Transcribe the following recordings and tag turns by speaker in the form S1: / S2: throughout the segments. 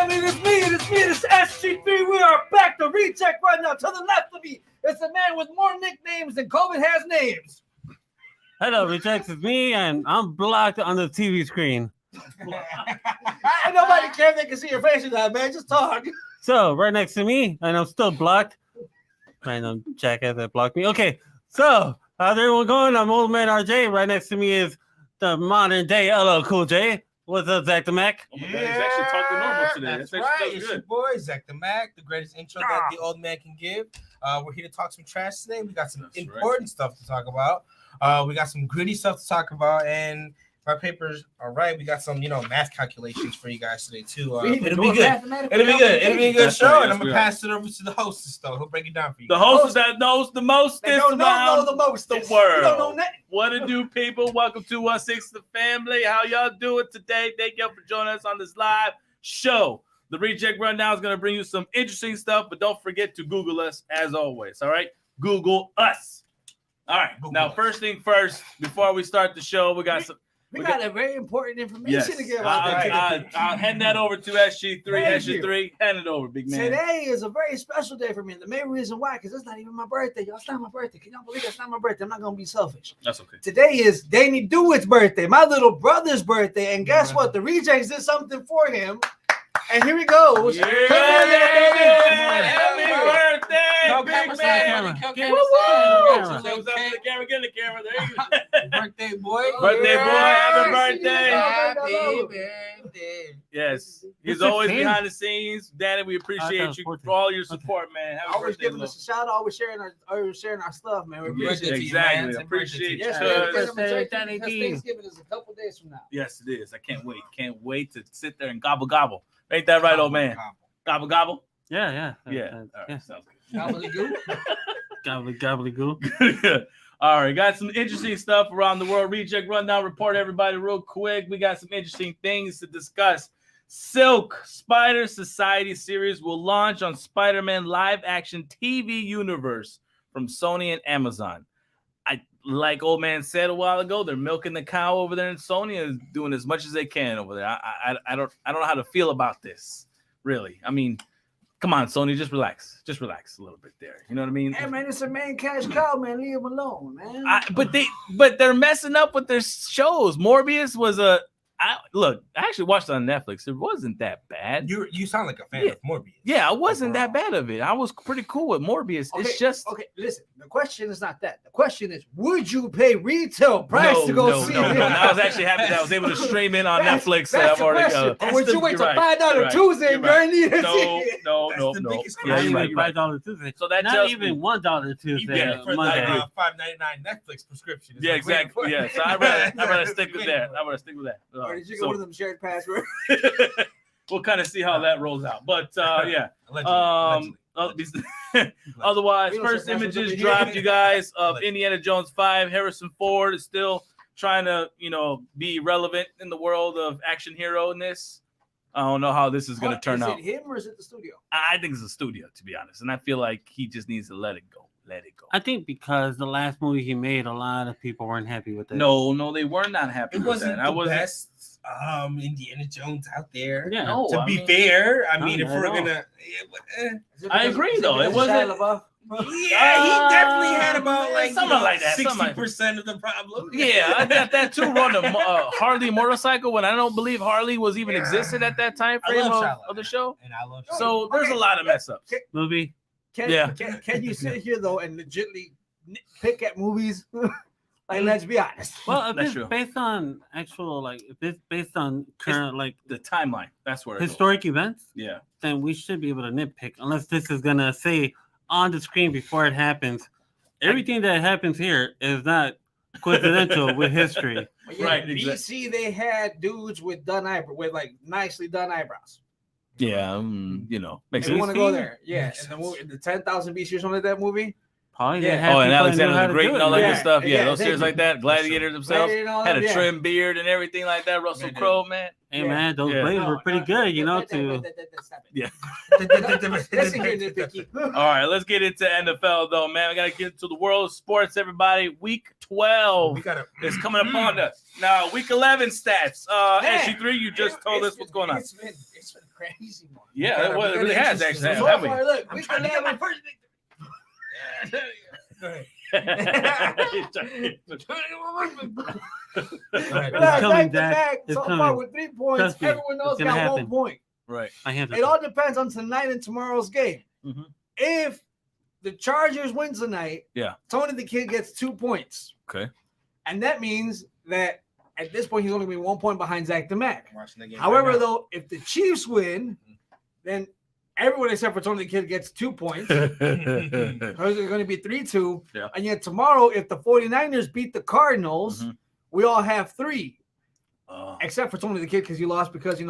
S1: family, it's SG3. We are back to ReJect right now. To the left of me, it's a man with more nicknames than COVID has names.
S2: Hello, ReJect. It's me, and I'm blocked on the TV screen.
S1: And nobody cares. They can see your face now, man. Just talk.
S2: So, right next to me, and I'm still blocked. Random jackass that blocked me. Okay, so how's everyone going? I'm Old Man RJ. Right next to me is the modern day LL Cool J. What's up, Zach the Mac?
S3: Oh my God, he's actually talking normal today.
S4: That's right. It's your boy, Zach the Mac, the greatest intro that the old man can give. We're here to talk some trash today. We got some important stuff to talk about. We got some gritty stuff to talk about. And if our papers are right, we got some, math calculations for you guys today, too. It'll be good. It'll be a good show. And I'm going to pass it over to the hostess, though. He'll break it down for you.
S3: The hostess that knows the most
S1: Know
S3: around
S1: the most.
S3: the world.
S1: Don't know nothing.
S3: What to do, people? Welcome to 1/6 the family. How y'all doing today? Thank y'all for joining us on this live show. The ReJect Rundown is going to bring you some interesting stuff, but don't forget to Google us as always. All right? Google us. All right. Now, first thing first, before we start the show, we got
S1: a very important information to give out.
S3: I'll hand that over to SG3. SG3, hand it over, big man.
S1: Today is a very special day for me. And the main reason why, because it's not even my birthday. Y'all, it's not my birthday. Can y'all believe it's not my birthday? I'm not going to be selfish.
S3: That's okay.
S1: Today is Danny Dewitt's birthday, my little brother's birthday. And guess what? The ReJects did something for him. And here he goes.
S3: Yeah. Happy birthday, big man. Get in the camera. There you go.
S4: Birthday boy.
S3: Birthday boy. Happy birthday.
S4: Happy birthday.
S3: Yes. He's always behind the scenes. Danny, we appreciate you for all your support, man. Happy
S1: Always
S3: birthday,
S1: giving us a shout out, always sharing our stuff, man. We appreciate it.
S3: Exactly. Appreciate you.
S1: Thanksgiving is a couple days from now.
S3: Yes, it is. I can't wait. Can't wait to sit there and gobble. Ain't that right, old man? Gobble.
S2: Yeah.
S3: All right, sounds good.
S2: Gobbledygoo.
S3: All right, got some interesting stuff around the world. ReJect Rundown report, everybody, real quick. We got some interesting things to discuss. Silk Spider Society series will launch on Spider-Man live-action TV universe from Sony and Amazon. Like old man said a while ago, they're milking the cow over there, and Sony is doing as much as they can over there. I don't know how to feel about this, really. I mean, come on, Sony, just relax a little bit there. You know what I mean?
S1: Hey man, it's a man cash cow, man. Leave him alone, man.
S3: But they're messing up with their shows. Morbius was I actually watched it on Netflix. It wasn't that bad.
S4: You sound like a fan of Morbius.
S3: Yeah, it wasn't that bad of it. I was pretty cool with Morbius.
S1: Okay,
S3: it's just
S1: listen, the question is not that. The question is, would you pay retail price to go see it?
S3: No. I was actually happy that I was able to stream in on Netflix.
S1: That's the question. Or would you wait till $5 Tuesday and guarantee it?
S3: No.
S4: Yeah,
S2: you're right. $5 Tuesday.
S3: So that
S2: not even $1 Tuesday.
S3: Yeah,
S4: for
S2: Monday.
S4: the $5.99 Netflix prescription.
S3: Yeah, exactly. Yeah, so I'd rather stick with that.
S1: Or did you go to them shared password?
S3: We'll kind of see how that rolls out. But yeah.
S4: Allegedly.
S3: Otherwise, first images dropped, you guys, of Indiana Jones 5. Harrison Ford is still trying to, be relevant in the world of action hero-ness. I don't know how this is going to turn out.
S1: Is it him or is it the studio?
S3: I think it's the studio, to be honest. And I feel like he just needs to let it go.
S2: I think because the last movie he made, a lot of people weren't happy with it.
S3: No, they were not happy
S4: It
S3: with
S4: wasn't
S3: that.
S4: the best Indiana Jones out there.
S2: Yeah.
S3: No,
S4: To be fair, I mean, if
S2: I
S4: we're
S2: know.
S4: gonna,
S3: I agree, though. It wasn't.
S4: yeah, he definitely had about like
S3: something like that.
S4: 60% of the problem.
S3: Yeah, I got that too. Run a Harley motorcycle when I don't believe Harley was even existed at that time frame of the show.
S4: And I love
S3: So there's a lot of mess ups.
S2: Movie.
S1: Can you sit here though and legitimately pick at movies? Like, let's be honest.
S2: Well, if
S3: That's
S2: it's
S3: true.
S2: based on actual, if it's based on current,
S3: The timeline. That's where
S2: historic events,
S3: Yeah.
S2: then we should be able to nitpick. Unless this is gonna say on the screen before it happens, everything that happens here is not coincidental with history.
S1: Yeah,
S3: Right,
S1: DC, they had dudes with nicely done eyebrows.
S3: Yeah. Makes
S1: If you
S3: sense.
S1: want to go there, yeah. And the 10,000 BC or something like that movie.
S2: Probably
S1: Yeah.
S2: didn't have
S3: Oh, and
S2: people that knew
S3: Alexander
S2: how
S3: the
S2: to
S3: Great
S2: do
S3: and all
S2: it.
S3: that
S1: Yeah.
S3: good stuff. Yeah,
S1: Yeah,
S3: those
S1: thank
S3: series
S1: you.
S3: like that. Gladiators themselves
S1: Gladiator and all
S3: had
S1: that,
S3: a
S1: yeah.
S3: trim beard and everything like that. Russell
S4: They did.
S3: Crowe, man.
S2: Hey
S1: Yeah.
S2: man, those
S3: Yeah.
S2: Blades were pretty good, you know. To
S1: Stop it.
S3: Yeah.
S1: Listen here, nitpicky.
S3: All right, let's get into NFL though, man. We gotta get to the world of sports, everybody. Week 12
S4: We gotta.
S3: is coming upon us. Now, week 11 stats.
S1: Man,
S3: SG3, you just told us what's going on.
S1: It's been crazy, man.
S3: Yeah,
S4: We
S3: it
S4: got
S3: really has
S4: interesting.
S3: actually.
S1: So
S3: Have we?
S1: far, look,
S4: I'm
S1: we
S4: trying
S1: can
S4: to get
S1: have
S4: my
S1: a first.
S4: Go ahead.
S2: It's coming, Dad. It's
S1: So
S2: coming.
S1: far with 3 points,
S2: Trust me,
S1: everyone else
S2: it's gonna
S1: got
S2: happen.
S1: 1 point.
S3: Right.
S2: I handled
S1: It all depends on tonight and tomorrow's game.
S3: Mhm.
S1: If the Chargers win tonight,
S3: Yeah.
S1: Tony the Kid gets 2 points.
S3: Okay.
S1: And that means that at this point, he's only going to be 1 point behind Zach the Mac.
S4: Watching the game
S1: However,
S4: right now.
S1: though, if the Chiefs win, then everyone except for Tony the Kid gets 2 points. Because it's going to be 3-2.
S3: Yeah.
S1: And yet tomorrow, if the 49ers beat the Cardinals,
S3: Mhm.
S1: we all have 3.
S3: Oh.
S1: Except for Tony the Kid because you lost because,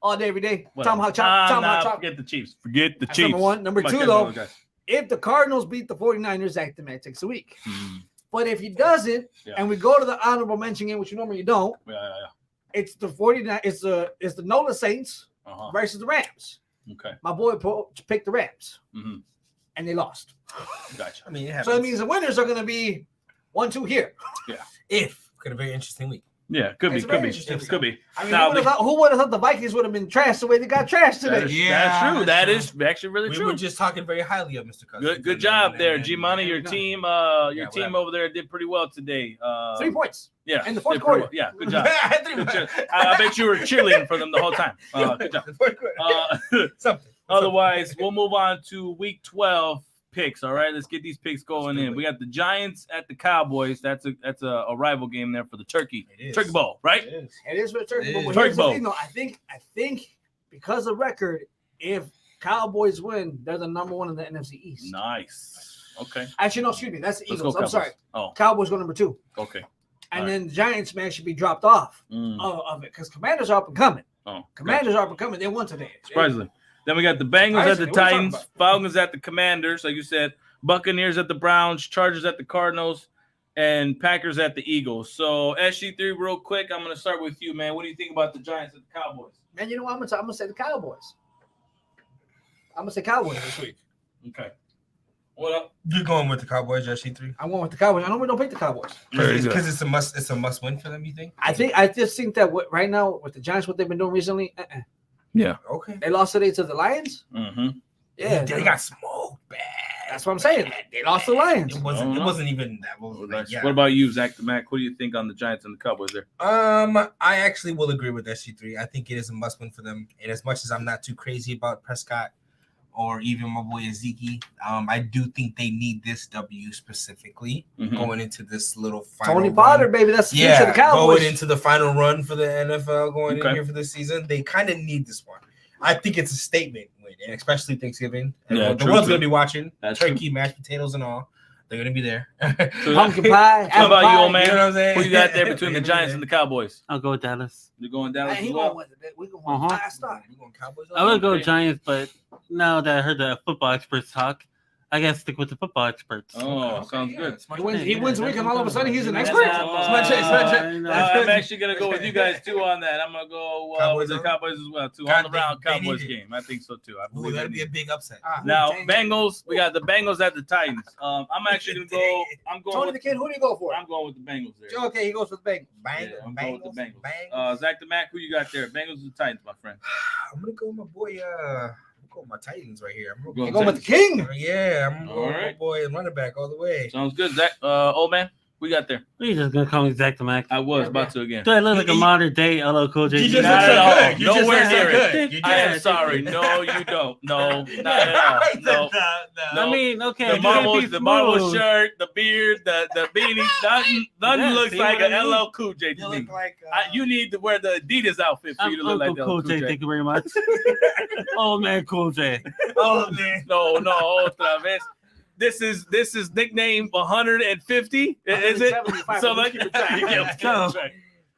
S1: all day, every day.
S3: Whatever.
S1: Tomahawk chop, tomahawk chop.
S3: Forget the Chiefs. Forget the
S1: That's
S3: Chiefs.
S1: number one. Number
S3: Come on,
S1: two,
S3: catch
S1: though,
S3: those guys.
S1: if the Cardinals beat the 49ers, Zach the Man takes a week.
S3: Mm.
S1: But if he doesn't,
S3: Yeah.
S1: and we go to the honorable mention game, which you normally don't,
S3: Yeah.
S1: it's the 49. It's the NOLA Saints
S3: Uh-huh.
S1: versus the Rams.
S3: Okay.
S1: My boy picked the Rams,
S3: Mm-hmm.
S1: and they lost.
S3: Gotcha.
S4: I mean, it happens.
S1: So that means the winners are going to be 1-2 here.
S4: if could have been a very interesting week.
S3: Yeah, could be.
S1: It's
S3: Could
S1: very
S3: be.
S1: interesting.
S3: Could be.
S1: I mean,
S3: Now,
S1: who would have thought the Vikings would have been trashed the way they got trashed today?
S3: That's
S4: Yeah,
S3: true.
S4: that's
S3: That
S4: true.
S3: is actually really
S4: We
S3: true.
S4: were just talking very highly of Mr. Cousins.
S3: Good job there, G Money. Your
S1: Yeah,
S3: team,
S4: Yeah,
S3: team
S4: whatever.
S3: over there did pretty well today.
S1: 3 points.
S3: Yeah,
S1: in the fourth
S3: did pretty
S1: quarter.
S3: well. Yeah, good job. Good job. I bet you were cheerleading for them the whole time. Good job.
S4: Something.
S3: Otherwise, we'll move on to week 12 picks. All right, let's get these picks going in. We got the Giants at the Cowboys. That's a rival game there for the Turkey Bowl, right?
S4: It is.
S1: It is for Turkey.
S4: It
S1: But
S4: is.
S1: here's
S3: Turkey
S1: the
S3: Bowl.
S1: thing, though. I think because of record, if Cowboys win, they're the number 1 in the NFC East.
S3: Nice. Okay.
S1: Actually, no, excuse me. That's the
S3: Let's
S1: Eagles.
S3: go
S1: I'm
S3: Cowboys.
S1: sorry.
S3: Oh,
S1: Cowboys go number 2.
S3: okay.
S1: And
S3: All
S1: then the Giants may actually be dropped off of it because Commanders are up and coming.
S3: Oh,
S1: Commanders are up and coming. They won today.
S3: surprisingly. Then we got the Bengals at the
S1: Surprisingly, what are you talking
S3: Titans,
S1: about?
S3: Falcons at the Commanders, like you said, Buccaneers at the Browns, Chargers at the Cardinals, and Packers at the Eagles. So SG3, real quick, I'm gonna start with you, man. What do you think about the Giants and the Cowboys?
S1: Man, you know what? I'm gonna say the Cowboys. I'm gonna say Cowboys this week.
S3: Okay. What up?
S4: You're going with the Cowboys, SG3?
S1: I went with the Cowboys. I normally don't pick the Cowboys.
S4: Because it's a must. It's a must win for them. You think?
S1: I just think that right now with the Giants, what they've been doing recently,
S3: Yeah.
S4: Okay.
S1: they lost today to the Lions.
S3: Mm-hmm.
S1: Yeah,
S4: They got smoked bad.
S1: that's what I'm saying. They lost to the Lions.
S4: It wasn't.
S3: Oh,
S4: It wasn't even that.
S3: What about you, Zach the Mac? What do you think on the Giants and the Cowboys there?
S4: I actually will agree with SG3. I think it is a must win for them. And as much as I'm not too crazy about Prescott or even my boy Ezekiel, I do think they need this W specifically
S3: Mhm.
S4: going into this little final
S1: Tony
S4: run.
S1: Potter, baby, that's the future of the Cowboys.
S4: Going into the final run for the NFL going
S3: Okay.
S4: in here for this season. They kind of need this one. I think it's a statement win, and especially Thanksgiving. And
S3: Yeah,
S4: the
S3: true,
S4: world's
S3: true.
S4: going to be watching.
S3: That's
S4: Turkey, mashed potatoes, and all. They're going to be there.
S3: So
S1: Pumpkin pie.
S3: How about you,
S1: apple
S3: old
S1: pie.
S3: man?
S4: You know what I'm saying?
S3: Who you got there between the Giants and the Cowboys?
S2: I'll go with Dallas.
S3: You're going down
S1: Man,
S3: as
S1: he
S3: well?
S1: going with it. We going
S2: Uh-huh.
S1: fast start.
S4: You going Cowboys?
S2: I would go
S3: Okay.
S2: Giants, but now that I heard the football experts talk, I gotta stick with the football experts.
S3: Oh, sounds good.
S1: He wins a week, and all of a sudden he's an expert.
S3: I'm actually gonna go with you guys too on that. I'm gonna go
S4: Cowboys
S3: with the
S4: on?
S3: Cowboys as well too.
S4: God,
S3: On the round
S4: they
S3: Cowboys
S4: need it.
S3: game. I think so too. I
S4: Ooh,
S3: believe
S4: that'd
S3: they
S4: be a
S3: need it.
S4: big upset.
S3: Now Bengals, we got the Bengals at the Titans. I'm actually gonna go. I'm going.
S1: Tony
S3: With,
S1: the Kid, who do you go for?
S3: I'm going with the Bengals there.
S1: Okay, he goes with Bengals.
S4: Bang,
S3: Yeah, I'm going with the
S4: Bengals.
S3: Bengals. Zach the Mac, who you got there? Bengals or the Titans, my friend?
S4: I'm gonna go with my boy. I'm going with my Titans right here. I'm
S3: Go
S4: gonna
S1: He
S3: with
S1: going with the King.
S4: yeah, I'm gonna go with my
S3: Alright.
S4: boy running back all the way.
S3: Sounds good, Zach. Old man, we got there.
S2: You're just gonna call me Zach the Mac.
S3: I was about to again.
S2: Do I look like a modern day LL Cool J?
S4: You just
S3: Not
S4: look so
S3: at all.
S4: good. You just
S3: Nowhere
S4: look so
S3: near it.
S4: good. You
S3: I am
S4: just-
S3: sorry. No, you don't. No, not at all. No. No.
S2: I mean, okay,
S3: The
S2: you can't
S3: marble,
S2: be
S3: the marble
S2: smooth.
S3: shirt, the beard, the beanie, nothing
S2: Yeah,
S3: looks
S2: see
S3: like
S2: what
S3: an
S2: I mean?
S3: LL Cool J
S4: You
S3: to me.
S4: look like
S3: You need to wear the Adidas outfit for
S2: I'm
S3: you to look
S2: Uncle
S3: like the
S2: Cool
S3: LL Cool
S2: J.
S3: J.
S2: Thank you very much. Old man Cool J.
S4: oh man.
S3: No, otra vez. This is nickname 150. Is it?
S1: 175.
S3: So like,
S2: So-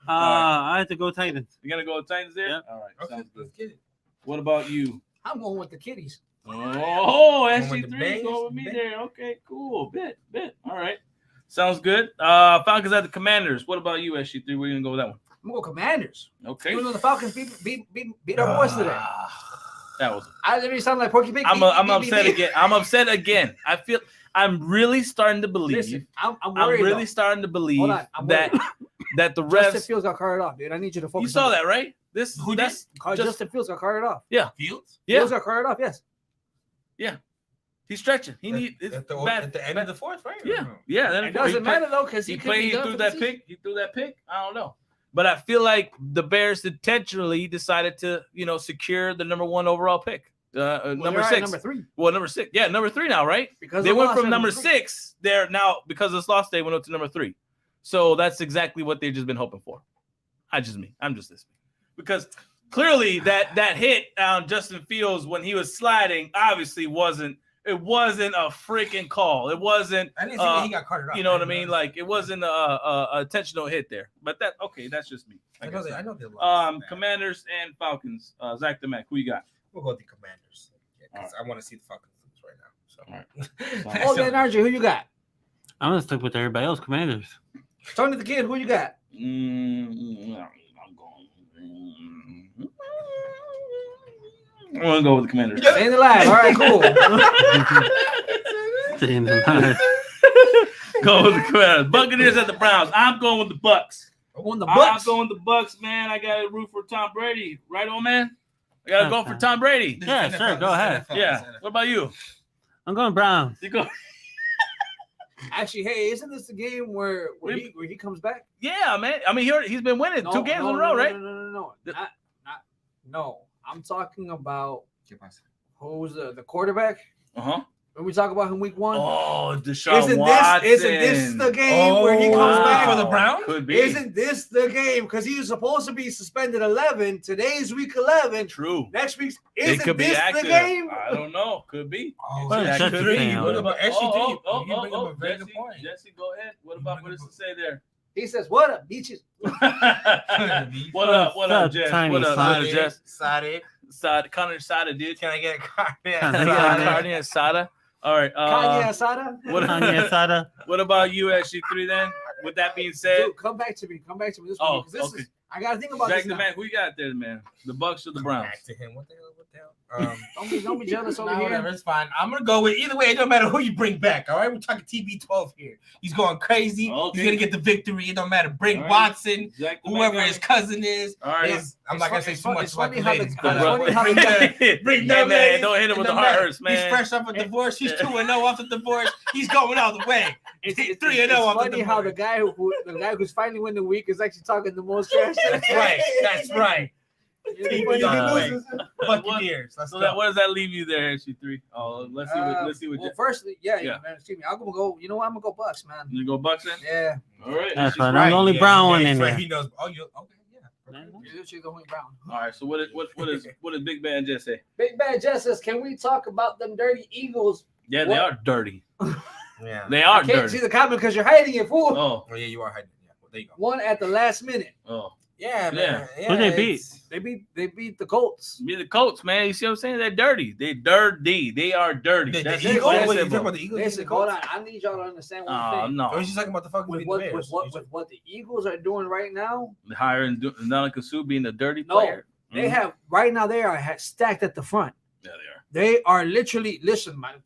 S2: I have to go Titans.
S3: You gonna go with Titans there?
S2: Yeah.
S3: All right,
S4: Okay,
S3: sounds good.
S4: let's get it.
S3: What about you?
S1: I'm going with the Kitties.
S3: Oh,
S4: Going with the
S3: SG3
S4: Bears,
S3: going with me
S4: bet.
S3: there. Okay, cool. Bet. All right. Sounds good. Falcons at the Commanders. What about you, SG3? Where you gonna go with that one?
S1: I'm gonna go Commanders.
S3: Okay.
S1: Even though the Falcons beat our boys today.
S3: That was.
S1: I literally sound like Porky Pig.
S3: I'm upset again. I'm upset again. I'm really starting to believe.
S1: Listen, I'm
S3: I'm
S1: worried.
S3: really starting to believe
S1: Hold on, I'm
S3: that that the
S1: Justin
S3: refs.
S1: Fields got carted off, dude. I need you to focus.
S3: You saw
S1: on
S3: that, right?
S4: Who
S3: That's just
S1: Justin Fields got carted off.
S4: Fields?
S3: yeah.
S1: Fields got carted off. Yes.
S3: He's stretching. He need
S4: at the end of the fourth, right?
S3: Yeah. Then
S1: It doesn't matter though, because
S3: He
S1: he could be done
S3: threw
S1: for
S3: that
S1: the
S3: pick. He threw that pick. I don't know, but I feel like the Bears intentionally decided to, secure the number 1 overall pick. Number 6.
S1: Number 3.
S3: Well, number 6. Yeah, number 3 now, right?
S1: Because
S3: They
S1: of
S3: went
S1: loss,
S3: from
S1: they're
S3: number
S1: three.
S3: 6. They're now, because of this loss, they went up to number 3. So that's exactly what they've just been hoping for. I'm just this. Because clearly that hit on Justin Fields when he was sliding obviously wasn't a freaking call. It wasn't.
S4: I didn't see when he got carted off.
S3: You know what I mean? Like it wasn't a intentional hit there. But that's just me.
S4: I know they lost.
S3: Commanders and Falcons. Zach the Mac, who you got?
S4: We'll go with the Commanders because I want to see the Falcons lose right now. So.
S3: All right.
S1: Oh, then RJ, who you got?
S2: I'm gonna stick with everybody else. Commanders.
S1: Tony the Kid, who you got?
S3: I'm gonna go with the Commanders.
S1: Staying alive. All right, cool.
S3: Go with the Commanders. Buccaneers at the Browns. I'm going with the Bucks.
S1: On the
S3: I'm
S1: Bucks.
S3: going with the Bucks, man. I got to root for Tom Brady, right, old man? I got to go for Tom Brady.
S2: Yeah, sure, go ahead.
S3: Yeah. What about you?
S2: I'm going Browns.
S3: You go.
S1: Actually, hey, isn't this the game where he comes back?
S3: Yeah, man. I mean, he's been winning 2 games in a row, right?
S1: No. No. I'm talking about who's the quarterback. When we talk about him week 1.
S3: Oh, Deshaun Watson.
S1: Isn't this the game where he comes back
S4: for the Browns?
S3: Could be.
S1: Isn't this the game? Because he was supposed to be suspended 11. Today's week 11.
S3: True.
S1: Next week's
S3: It could be
S1: this
S3: active.
S1: the game?
S3: I don't know. Could be.
S2: Well,
S3: that
S2: shut
S3: could
S2: your
S3: be.
S2: thing
S4: What
S2: out.
S4: about SG3? You bring up a very good
S3: Jesse,
S4: point.
S3: Jesse, go ahead. What does it say there?
S1: He says, "What up, beaches?"
S3: What up, Jess?
S2: Tiny
S3: What up, Jess?
S4: Sada.
S3: Connor Sada, dude.
S4: Can I get a card?
S3: Carne asada. All right.
S1: Kanye Asada.
S2: Kanye Asada.
S3: What about you, SG3 then? With that being said,
S1: Dude, come back to me. This week,
S3: Oh,
S1: 'cause this
S3: okay.
S1: is. I gotta think about
S3: Zach
S1: this
S3: the
S1: now.
S3: man, who you got there, man? The Bucks or the Browns?
S4: Back to him. What the hell?
S1: Don't be jealous over
S4: Nah,
S1: here.
S4: whatever, it's fine. I'm gonna go with either way. It don't matter who you bring back. All right, we're talking TB12 here. He's going crazy.
S3: Okay.
S4: He's gonna get the victory. It don't matter. Bring
S3: All right.
S4: Watson,
S3: Zach the man
S4: whoever
S3: got
S4: his
S3: it.
S4: cousin is.
S3: All right.
S4: I'm not gonna say too much
S1: It's
S4: about
S1: funny
S4: the
S1: how the
S4: ladies.
S1: it's
S4: but,
S1: funny how the
S4: bring
S3: Hey,
S4: them
S3: man,
S4: in.
S3: don't hit him
S4: It
S3: with
S4: don't
S3: the heart
S4: matter.
S3: hurts, man.
S4: He's fresh off a divorce. He's 2-0 off the divorce. He's going all the way.
S1: It's
S4: 3-0 off the
S1: funny how the
S4: divorce.
S1: guy who's finally winning the week is actually talking the most trash.
S4: That's right. That's right.
S1: It's
S4: When
S1: funny
S4: he
S1: he
S4: loses.
S1: loses.
S4: Buccaneers. Let's
S3: So
S4: go.
S3: what does that leave you there, SG3? Oh, let's see what
S1: Well, firstly, yeah,
S3: Yeah.
S1: man. Excuse me. I'm gonna go. You know what? I'm gonna go Bucks, man.
S3: you go Bucks then?
S1: Yeah.
S3: All right.
S2: That's
S3: She's
S2: right. I'm the only brown one in
S4: he's right.
S2: there.
S4: He knows. Oh, you okay? Yeah.
S1: You're literally the only brown.
S3: All right. So what does Big Bad Jess say?
S1: Big Bad Justice, can we talk about them dirty Eagles?
S3: Yeah, they
S1: What?
S3: are dirty.
S4: Yeah.
S3: They are
S1: I can't
S3: dirty.
S1: see the comment because you're hiding it, fool.
S3: Oh,
S4: Oh yeah, you are hiding. Yeah. Well, there you go.
S1: One at the last minute.
S3: oh.
S4: Yeah, man. Yeah.
S2: Who they beat?
S4: it's-
S1: They beat the Colts.
S3: Be the Colts, man. You see what I'm saying? They're dirty. They dirty. They are dirty.
S4: The
S3: That's
S4: Eagles.
S3: it.
S4: Wait,
S3: That's
S4: you
S3: it,
S4: talking
S3: bro.
S4: about the Eagles?
S1: Listen, hold on. I need y'all to understand one
S3: Oh
S1: thing.
S3: no.
S4: Or was you talking about the fucking
S1: With
S4: beating
S1: what,
S4: the Bears?
S1: with what the Eagles are doing right now,
S3: Hiring Nalakasu being the dirty
S1: No.
S3: player.
S1: they have right now they are stacked at the front.
S3: Yeah, they are.
S1: They are literally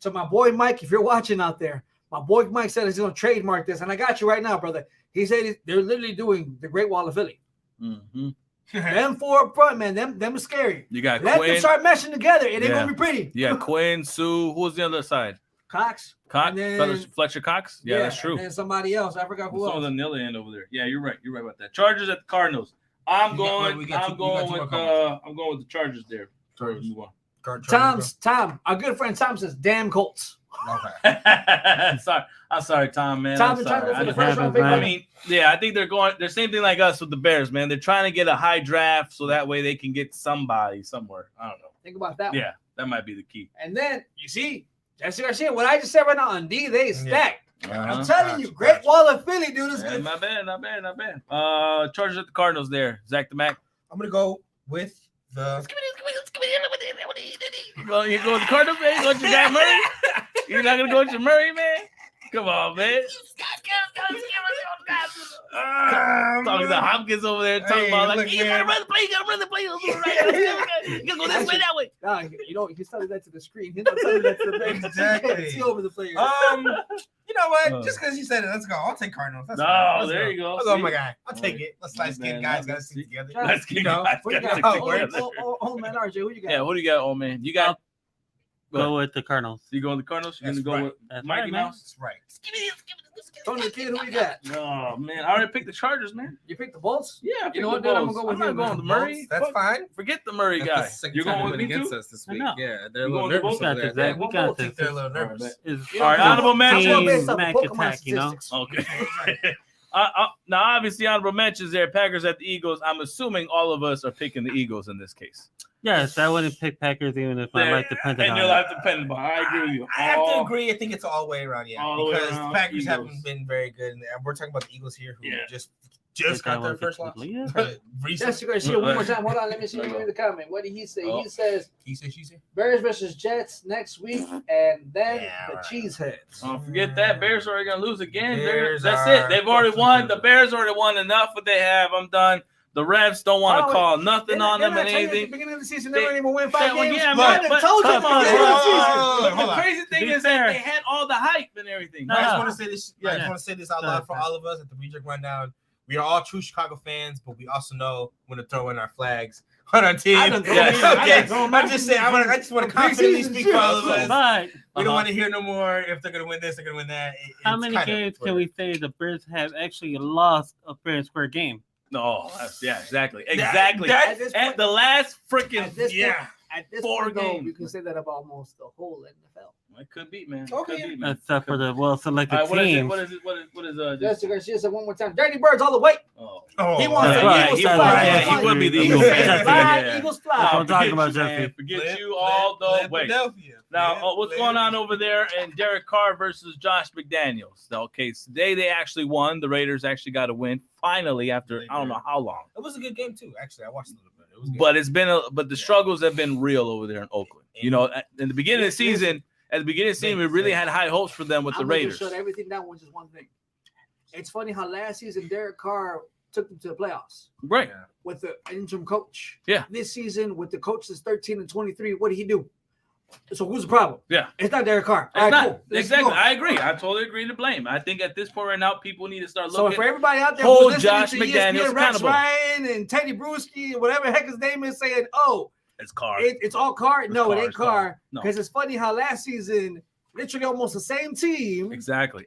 S1: to my boy Mike. If you're watching out there, my boy Mike said he's going to trademark this, and I got you right now, brother. He said they're literally doing the Great Wall of Philly.
S3: Mm-hmm.
S1: Them four up front, man. Them is scary.
S3: You got
S1: Let them
S3: Quinn.
S1: start meshing together. It ain't
S3: Yeah.
S1: gonna be pretty.
S3: You got Quinn, Sue. Who was the other side?
S1: Cox.
S3: Cox,
S1: And then-
S3: Fletcher Cox. Yeah, that's true.
S1: And then somebody else. I forgot who
S3: Who's on
S1: else.
S3: the other end over there? Yeah, you're right. You're right about that. Chargers at the Cardinals. I'm
S4: You got-
S3: going.
S4: we got two-
S3: I'm
S4: you
S3: going
S4: got two
S3: with.
S4: more
S3: I'm going with the Chargers there.
S4: Chargers.
S3: Move on.
S1: Tom, our good friend Tom says, "Damn Colts."
S4: Okay.
S3: I'm sorry, Tom, man.
S1: Tom
S3: I'm
S1: been trying to
S3: sorry.
S1: go for
S3: I
S1: the
S3: just-
S1: first round
S2: happens,
S1: pick.
S2: man.
S3: I mean, yeah, I think they're going. They're same thing like us with the Bears, man. They're trying to get a high draft so that way they can get somebody somewhere. I don't know.
S1: Think about that.
S3: Yeah, that might be the key.
S1: And then you see, Jesse Garcia. What I just said right now on D, they stacked. I'm
S3: Uh-huh.
S1: telling you, Great Wall of Philly, dude. Is
S3: Yeah,
S1: good.
S3: not bad, not bad, not bad. Chargers at the Cardinals there. Zach the Mac.
S4: I'm gonna go with the
S3: You go with the Cardinals, man? You go with your guy Murray? You're not gonna go with your Murray, man? Come on, man. Talking to Hopkins over there, talking about like, you gotta run the play, you gotta run the play. You gotta go this way, that way.
S1: Nah, you know, he's telling that to the screen. He's not telling that to the bench.
S4: Exactly.
S1: See over the players.
S4: You know what? Just because you said it, let's go. I'll take Cardinals. That's fine.
S3: There you go.
S4: I'll go, my guy. I'll take it. Let's light skin guys. Gotta stick together.
S3: Let's get
S1: What you got?
S3: together.
S1: Oh, man, RJ, who you got?
S3: Yeah, what do you got, old man? You got
S2: Go with the Cardinals.
S3: you going with the Cardinals? You're
S4: That's
S3: gonna go
S4: right.
S3: with Mikey
S2: right, man.
S3: Mouse?
S4: That's right.
S1: Tony the Kid, who you got?
S3: Oh man, I already picked the Chargers, man.
S1: You picked the Bolts?
S3: Yeah, I
S1: You know
S3: picked
S1: what,
S3: the
S1: dude? I'm
S3: Bulls.
S1: gonna go with
S3: I'm not
S1: you,
S3: going
S1: man.
S3: with Murray.
S4: That's
S3: Fuck,
S4: fine.
S3: forget the Murray
S4: That's
S3: guy.
S4: the second
S3: You're
S4: time
S3: going
S4: they've
S3: with
S4: been
S3: me
S4: against
S3: too?
S4: us this
S2: I
S4: week.
S2: know.
S4: Yeah, they're a
S3: You
S4: little
S3: going to
S4: nervous
S3: both?
S4: over
S2: Got
S4: there.
S2: this, Zach. We got
S4: I think
S2: this.
S4: they're a little nervous.
S2: It's
S1: You know,
S3: All right, honorable
S1: I'm
S3: mentions.
S1: going based off
S2: Mac
S1: Pokemon
S2: attack, you know?
S1: statistics.
S3: Okay. Now, obviously, honorable mentions there. Packers at the Eagles. I'm assuming all of us are picking the Eagles in this case.
S2: Yes, I wouldn't pick Packers even if my life depended
S3: and
S2: on
S3: your
S2: it.
S3: life depended on. I agree with you.
S4: I have to agree. I think it's all the way around,
S3: All the way
S4: because
S3: around,
S4: the Packers
S3: Eagles.
S4: haven't been very good. And we're talking about the Eagles here, who
S3: Yeah.
S4: just
S2: Think
S4: got
S2: I
S4: their
S2: would
S4: first
S2: pick
S4: loss.
S2: the Leafs?
S4: Recently.
S1: Jesse Garcia, one more time. Hold on, let me see
S3: There you
S1: you in the comment. What did he say?
S3: Oh.
S1: He says
S4: He said, she said.
S1: Bears versus Jets next week, and then
S4: Yeah,
S1: the
S4: right.
S1: Cheeseheads.
S3: Don't forget that. Bears are already going to lose again.
S4: Bears
S3: That's
S4: are
S3: it. They've already
S4: fucking
S3: won.
S4: good.
S3: The Bears already won enough what they have. I'm done. The refs don't want to
S1: Oh,
S3: call nothing on them and
S1: At the
S3: anything.
S1: beginning of the season,
S3: They-
S1: they weren't even win 5
S3: Yeah, well,
S1: games.
S3: yeah,
S1: I
S3: but-
S1: done told you at
S3: come
S1: the
S3: on,
S1: beginning of the
S3: bro.
S1: season.
S3: But
S4: Hold
S3: the
S4: on.
S3: crazy thing
S2: be
S3: is that
S2: fair.
S3: they had all the hype and everything.
S2: No,
S4: I just
S2: no.
S4: want to say this. I just
S2: Yeah.
S4: want to say this out
S2: Go
S4: loud
S2: ahead,
S4: for
S2: Pat.
S4: all of us at the ReJect Rundown. We are all true Chicago fans, but we also know when to throw in our flags on our team.
S1: I done thrown
S3: Yes.
S1: in- I
S4: Okay.
S1: done thrown my
S4: I'm just saying. I just want to
S1: preseason
S4: confidently speak
S1: shit.
S4: for all of us.
S2: But
S4: We don't want to hear no more if they're gonna win this, they're gonna win that.
S2: how many games can we say the Bears have actually lost a fair and square game?
S3: No, yeah, exactly. Exactly.
S1: At this
S3: At
S1: point,
S3: the last freaking
S1: at this
S3: yeah.
S1: point, at this
S3: 4
S1: point, though,
S3: games.
S1: you can say that about almost the whole NFL.
S3: It could be, man.
S4: Okay.
S3: Could be, man.
S2: Except for the well-selected
S3: All right,
S2: teams.
S3: what is it?
S1: Jesse Garcia said one more time. Dirty Birds all the way.
S3: Oh.
S4: Oh,
S1: He wants
S2: That's
S1: the
S2: right.
S1: Eagles
S2: He
S1: to
S2: was-
S1: fly.
S2: yeah,
S1: He
S3: he would be the
S2: Eagles
S3: Eagles
S2: fan.
S3: fan.
S1: Fly,
S3: Yeah.
S1: Eagles
S3: No,
S1: fly.
S2: I'm talking
S3: forget
S2: about
S3: you,
S2: Jeffy.
S3: man. Forget you all the way. Now, what's going on over there in Derek Carr versus Josh McDaniels? Okay, so today they actually won. The Raiders actually got a win finally after I don't know how long.
S4: It was a good game too. Actually, I watched a little bit. It was good.
S3: But it's been but the struggles have been real over there in Oakland. You know, in the beginning of the season, we really had high hopes for them with the
S1: I'm gonna
S3: Raiders.
S1: just shut everything down with just one thing. It's funny how last season Derek Carr took them to the playoffs
S3: Right.
S1: with the interim coach.
S3: Yeah.
S1: This season with the coach that's 13 and 23, what did he do? So who's the problem?
S3: Yeah.
S1: It's not Derek Carr.
S3: It's
S1: All right,
S3: not.
S1: cool. Let's
S3: Exactly.
S1: go.
S3: I agree. I totally agree to blame. I think at this point right now, people need to start
S1: So
S3: looking.
S1: for everybody out there
S3: Hold
S1: who's
S3: Josh
S1: listening to
S3: McDaniels
S1: ESPN, Rex
S3: accountable.
S1: Ryan and Teddy Bruschi and whatever the heck his name is saying, oh,
S3: It's Carr.
S1: it's all Carr. No, it ain't
S3: It's Carr.
S1: Carr.
S3: No.
S1: Because it's funny how last season, literally almost the same team
S3: Exactly.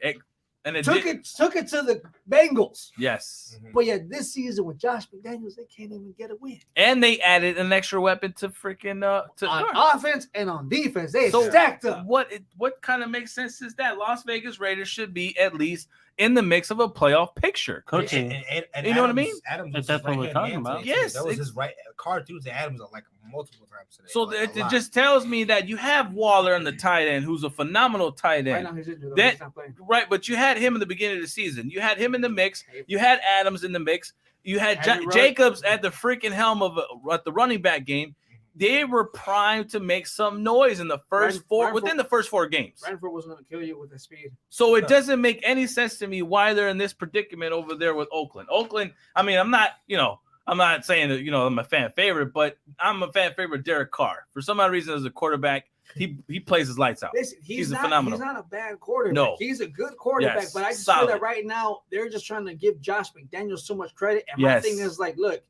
S3: And it
S1: took
S3: did-
S1: it to the Bengals.
S3: Yes.
S1: But yet this season with Josh McDaniels, they can't even get a win.
S3: And they added an extra weapon to freaking to
S1: On
S3: Carr.
S1: offense and on defense, they
S3: So-
S1: stacked up.
S3: What kind of makes sense is that Las Vegas Raiders should be at least in the mix of a playoff picture.
S2: Coaching.
S4: And
S3: You know what I mean?
S4: Adams
S2: That's
S4: was his
S2: what we're
S4: right-hand
S2: talking
S4: man
S2: about.
S4: today, too.
S3: Yes,
S4: That was
S3: it's-
S4: his right card too. To Adams like multiple times today.
S3: So
S4: like, a
S3: it
S4: lot.
S3: just tells me that you have Waller in the tight end, who's a phenomenal tight
S1: Right
S3: end.
S1: now, he's injured.
S3: That-
S1: He's not playing.
S3: Right, but you had him in the beginning of the season. You had him in the mix. You had Adams in the mix. You had
S1: Henry Ruggs.
S3: Jacobs at the freaking helm of at the running back game. They were primed to make some noise in the first within the first 4 games.
S1: Ranford was going to kill you with his speed.
S3: So it doesn't make any sense to me why they're in this predicament over there with Oakland. Oakland, I mean, I'm not saying that, I'm a fan favorite, but I'm a fan favorite of Derek Carr. For some odd reason, as a quarterback, he plays his lights out.
S1: Listen,
S3: He's
S1: not,
S3: phenomenal.
S1: He's not a bad quarterback.
S3: No.
S1: He's a good quarterback,
S3: Yes,
S1: but I just
S3: solid.
S1: feel that right now they're just trying to give Josh McDaniels so much credit. And my
S3: Yes.
S1: thing is like, look,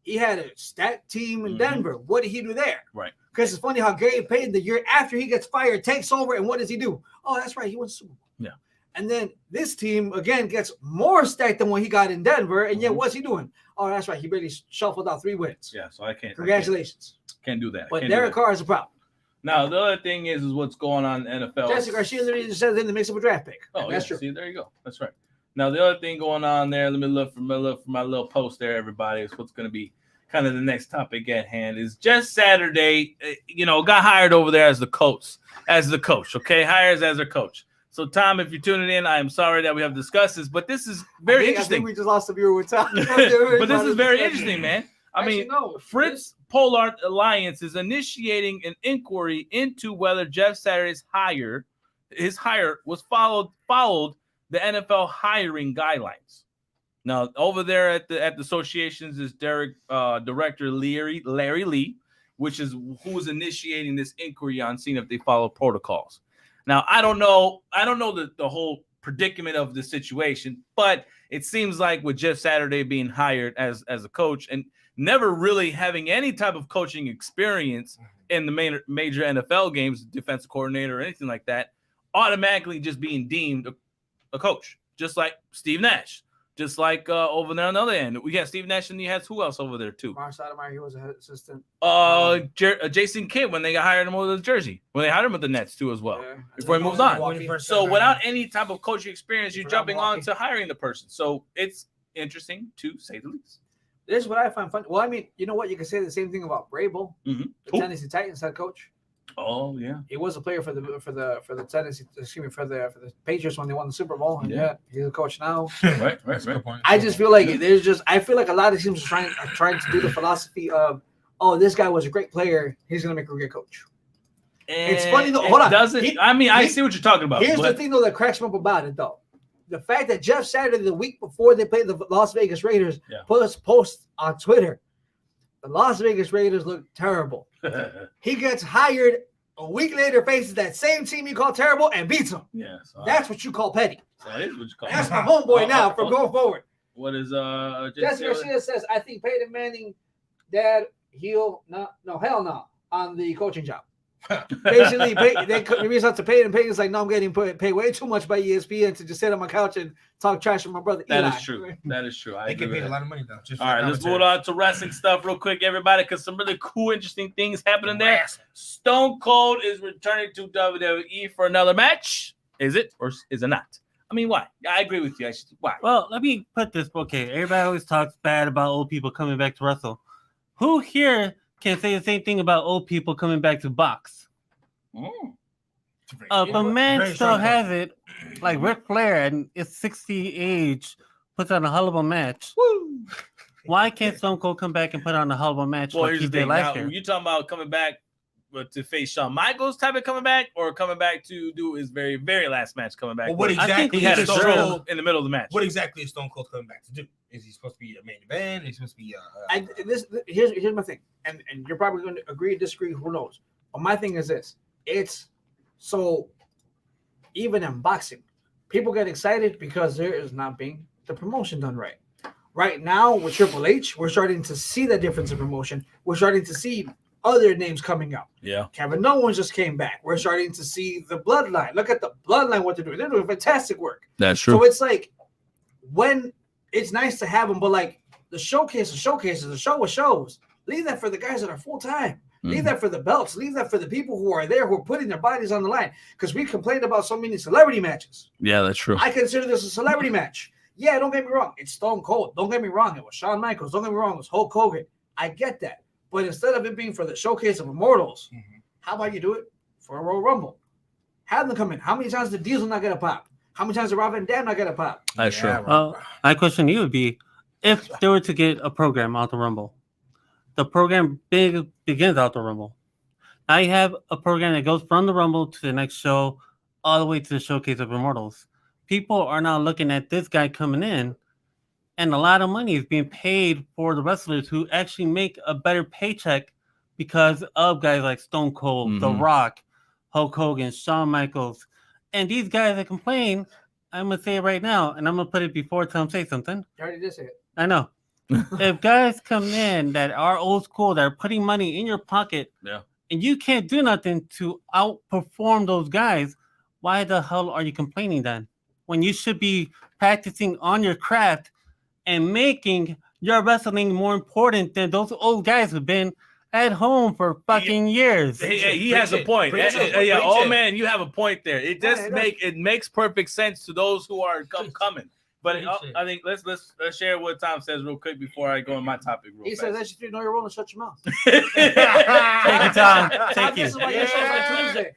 S1: he had a stat team in
S3: Mhm.
S1: Denver. What did he do there?
S3: Right.
S1: Because it's funny how Gary Payton, the year after he gets fired, takes over, and what does he do? Oh, that's right, he won the Super Bowl.
S3: Yeah.
S1: And then this team again gets more stacked than what he got in Denver, and yet
S3: Mhm.
S1: what's he doing? Oh, that's right, he really shuffled out 3 wins.
S3: Yeah, so I can't.
S1: Congratulations.
S3: Can't do that.
S1: But
S3: Can't do
S1: Derek
S3: that.
S1: Carr is a problem.
S3: Now the other thing is what's going on in the NFL.
S1: Jesse Garcia literally just says in the mix of a draft pick.
S3: Oh,
S1: That's
S3: yeah.
S1: true.
S3: See, there you go. That's right. Now the other thing going on there. Let me look for my little post there. Everybody is what's going to be kind of the next topic at hand. Is just Saturday. Got hired over there as the coach. Okay, hires as a coach. So Tom, if you're tuning in, I am sorry that we have discussed this, but this is very
S1: I think
S3: interesting.
S1: we just lost a viewer with Tom.
S3: But this is very interesting, man. I
S1: Actually,
S3: mean,
S1: no.
S3: Fritz Pollard Alliance is initiating an inquiry into whether Jeff Saturday's hire was followed the NFL hiring guidelines. Now, over there at the associations is Director Larry Lee, which is who is initiating this inquiry on seeing if they follow protocols. Now, I don't know the whole predicament of the situation, but it seems like with Jeff Saturday being hired as a coach and never really having any type of coaching experience in the major NFL games, defensive coordinator or anything like that, automatically just being deemed a coach, just like Steve Nash. Just like over there on the other end, we got Steve Nash, and he has who else over there too?
S1: Mark Sotomayor, he was a head assistant.
S3: Jason Kidd when they hired him over the Jersey, when they hired him with the Nets too as well.
S1: Yeah.
S3: Before he moves on. So without any type of coaching experience, you're jumping on to hiring the person. So it's interesting to say the least.
S1: This is what I find fun. Well, I mean, you know what? You can say the same thing about Vrabel, the Tennessee Titans head coach.
S3: Oh yeah,
S1: he was a player for the Tennessee, for the Patriots when they won the Super Bowl. And yeah, he's a coach now.
S3: right.
S1: I just feel like I feel like a lot of teams are trying to do the philosophy of, oh, this guy was a great player, he's gonna make a great coach. And it's funny though. Hold on, I
S3: see what you're talking about.
S1: Here's the thing though that cracks me up about it though. The fact that Jeff Saturday, the week before they played the Las Vegas Raiders, put a post on Twitter. The Las Vegas Raiders look terrible. He gets hired a week later, faces that same team you call terrible and beats them.
S3: Yes,
S1: that's what you call petty.
S3: That is what you call.
S1: That's my homeboy now from going forward.
S3: What is
S1: Jesse Garcia says, I think Peyton Manning, dad, hell no on the coaching job. Basically, they reached out to Peyton. Peyton's like, no, I'm getting paid way too much by ESPN to just sit on my couch and talk trash with my brother.
S3: That
S1: Eli.
S3: is true. That is true.
S4: They get paid a lot of money though.
S3: All right, let's move on to wrestling stuff real quick, everybody, because some really cool, interesting things happening there. Stone Cold is returning to WWE for another match. Is it or is it not? I mean, why? I agree with you. Why?
S2: Well, let me put this. Okay, everybody always talks bad about old people coming back to wrestle. Who here can say the same thing about old people coming back to box? If a man still has it, like Ric Flair, and it's 60 age, puts on a hell of a match.
S1: Woo!
S2: Why can't Stone Cold come back and put on a hell of a match like he did last year?
S3: You talking about coming back to face Shawn Michaels type of coming back, or coming back to do his very, very last match coming back?
S4: Well, what exactly?
S3: He had a stroke in the middle of the match.
S4: What exactly is Stone Cold coming back to do? Is he supposed to be a main event? Is he supposed to be
S1: here's my thing, and you're probably going to agree or disagree. Who knows? But my thing is this: it's so even in boxing, people get excited because there is not being the promotion done right. Right now with Triple H, we're starting to see the difference in promotion. We're starting to see other names coming up.
S3: Yeah.
S1: Kevin Owens just came back. We're starting to see the Bloodline. Look at the Bloodline, what they're doing. They're doing fantastic work.
S3: That's true.
S1: So it's like when it's nice to have them, but like the showcases, the show with shows. Leave that for the guys that are full time. Leave that for the belts. Leave that for the people who are there, who are putting their bodies on the line. Because we complained about so many celebrity matches.
S3: Yeah, that's true.
S1: I consider this a celebrity match. Yeah, don't get me wrong. It's Stone Cold. Don't get me wrong. It was Shawn Michaels. Don't get me wrong. It was Hulk Hogan. I get that. But instead of it being for the showcase of immortals, how about you do it for a Royal Rumble? Have them come in. How many times did Diesel not get a pop? How many times did Rob Van Dam not get a pop?
S3: That's true.
S2: My question to you would be, if they were to get a program out the Rumble, the program begins out the Rumble. Now you have a program that goes from the Rumble to the next show, all the way to the showcase of immortals. People are now looking at this guy coming in, and a lot of money is being paid for the wrestlers who actually make a better paycheck because of guys like Stone Cold, The Rock, Hulk Hogan, Shawn Michaels. And these guys that complain, I'm going to say it right now, and I'm going to put it before Tom says something.
S1: You already did say it.
S2: I know. If guys come in that are old school, that are putting money in your pocket, and you can't do nothing to outperform those guys, why the hell are you complaining then? When you should be practicing on your craft and making your wrestling more important than those old guys who've been at home for fucking years.
S3: He has a point. Oh man, you have a point there. It just makes perfect sense to those who are coming. But I think let's share what Tom says real quick before I go on my topic. He
S1: says that you know your role and shut your mouth.
S2: Take it, Tom. Take
S1: this is why your show's on Tuesday.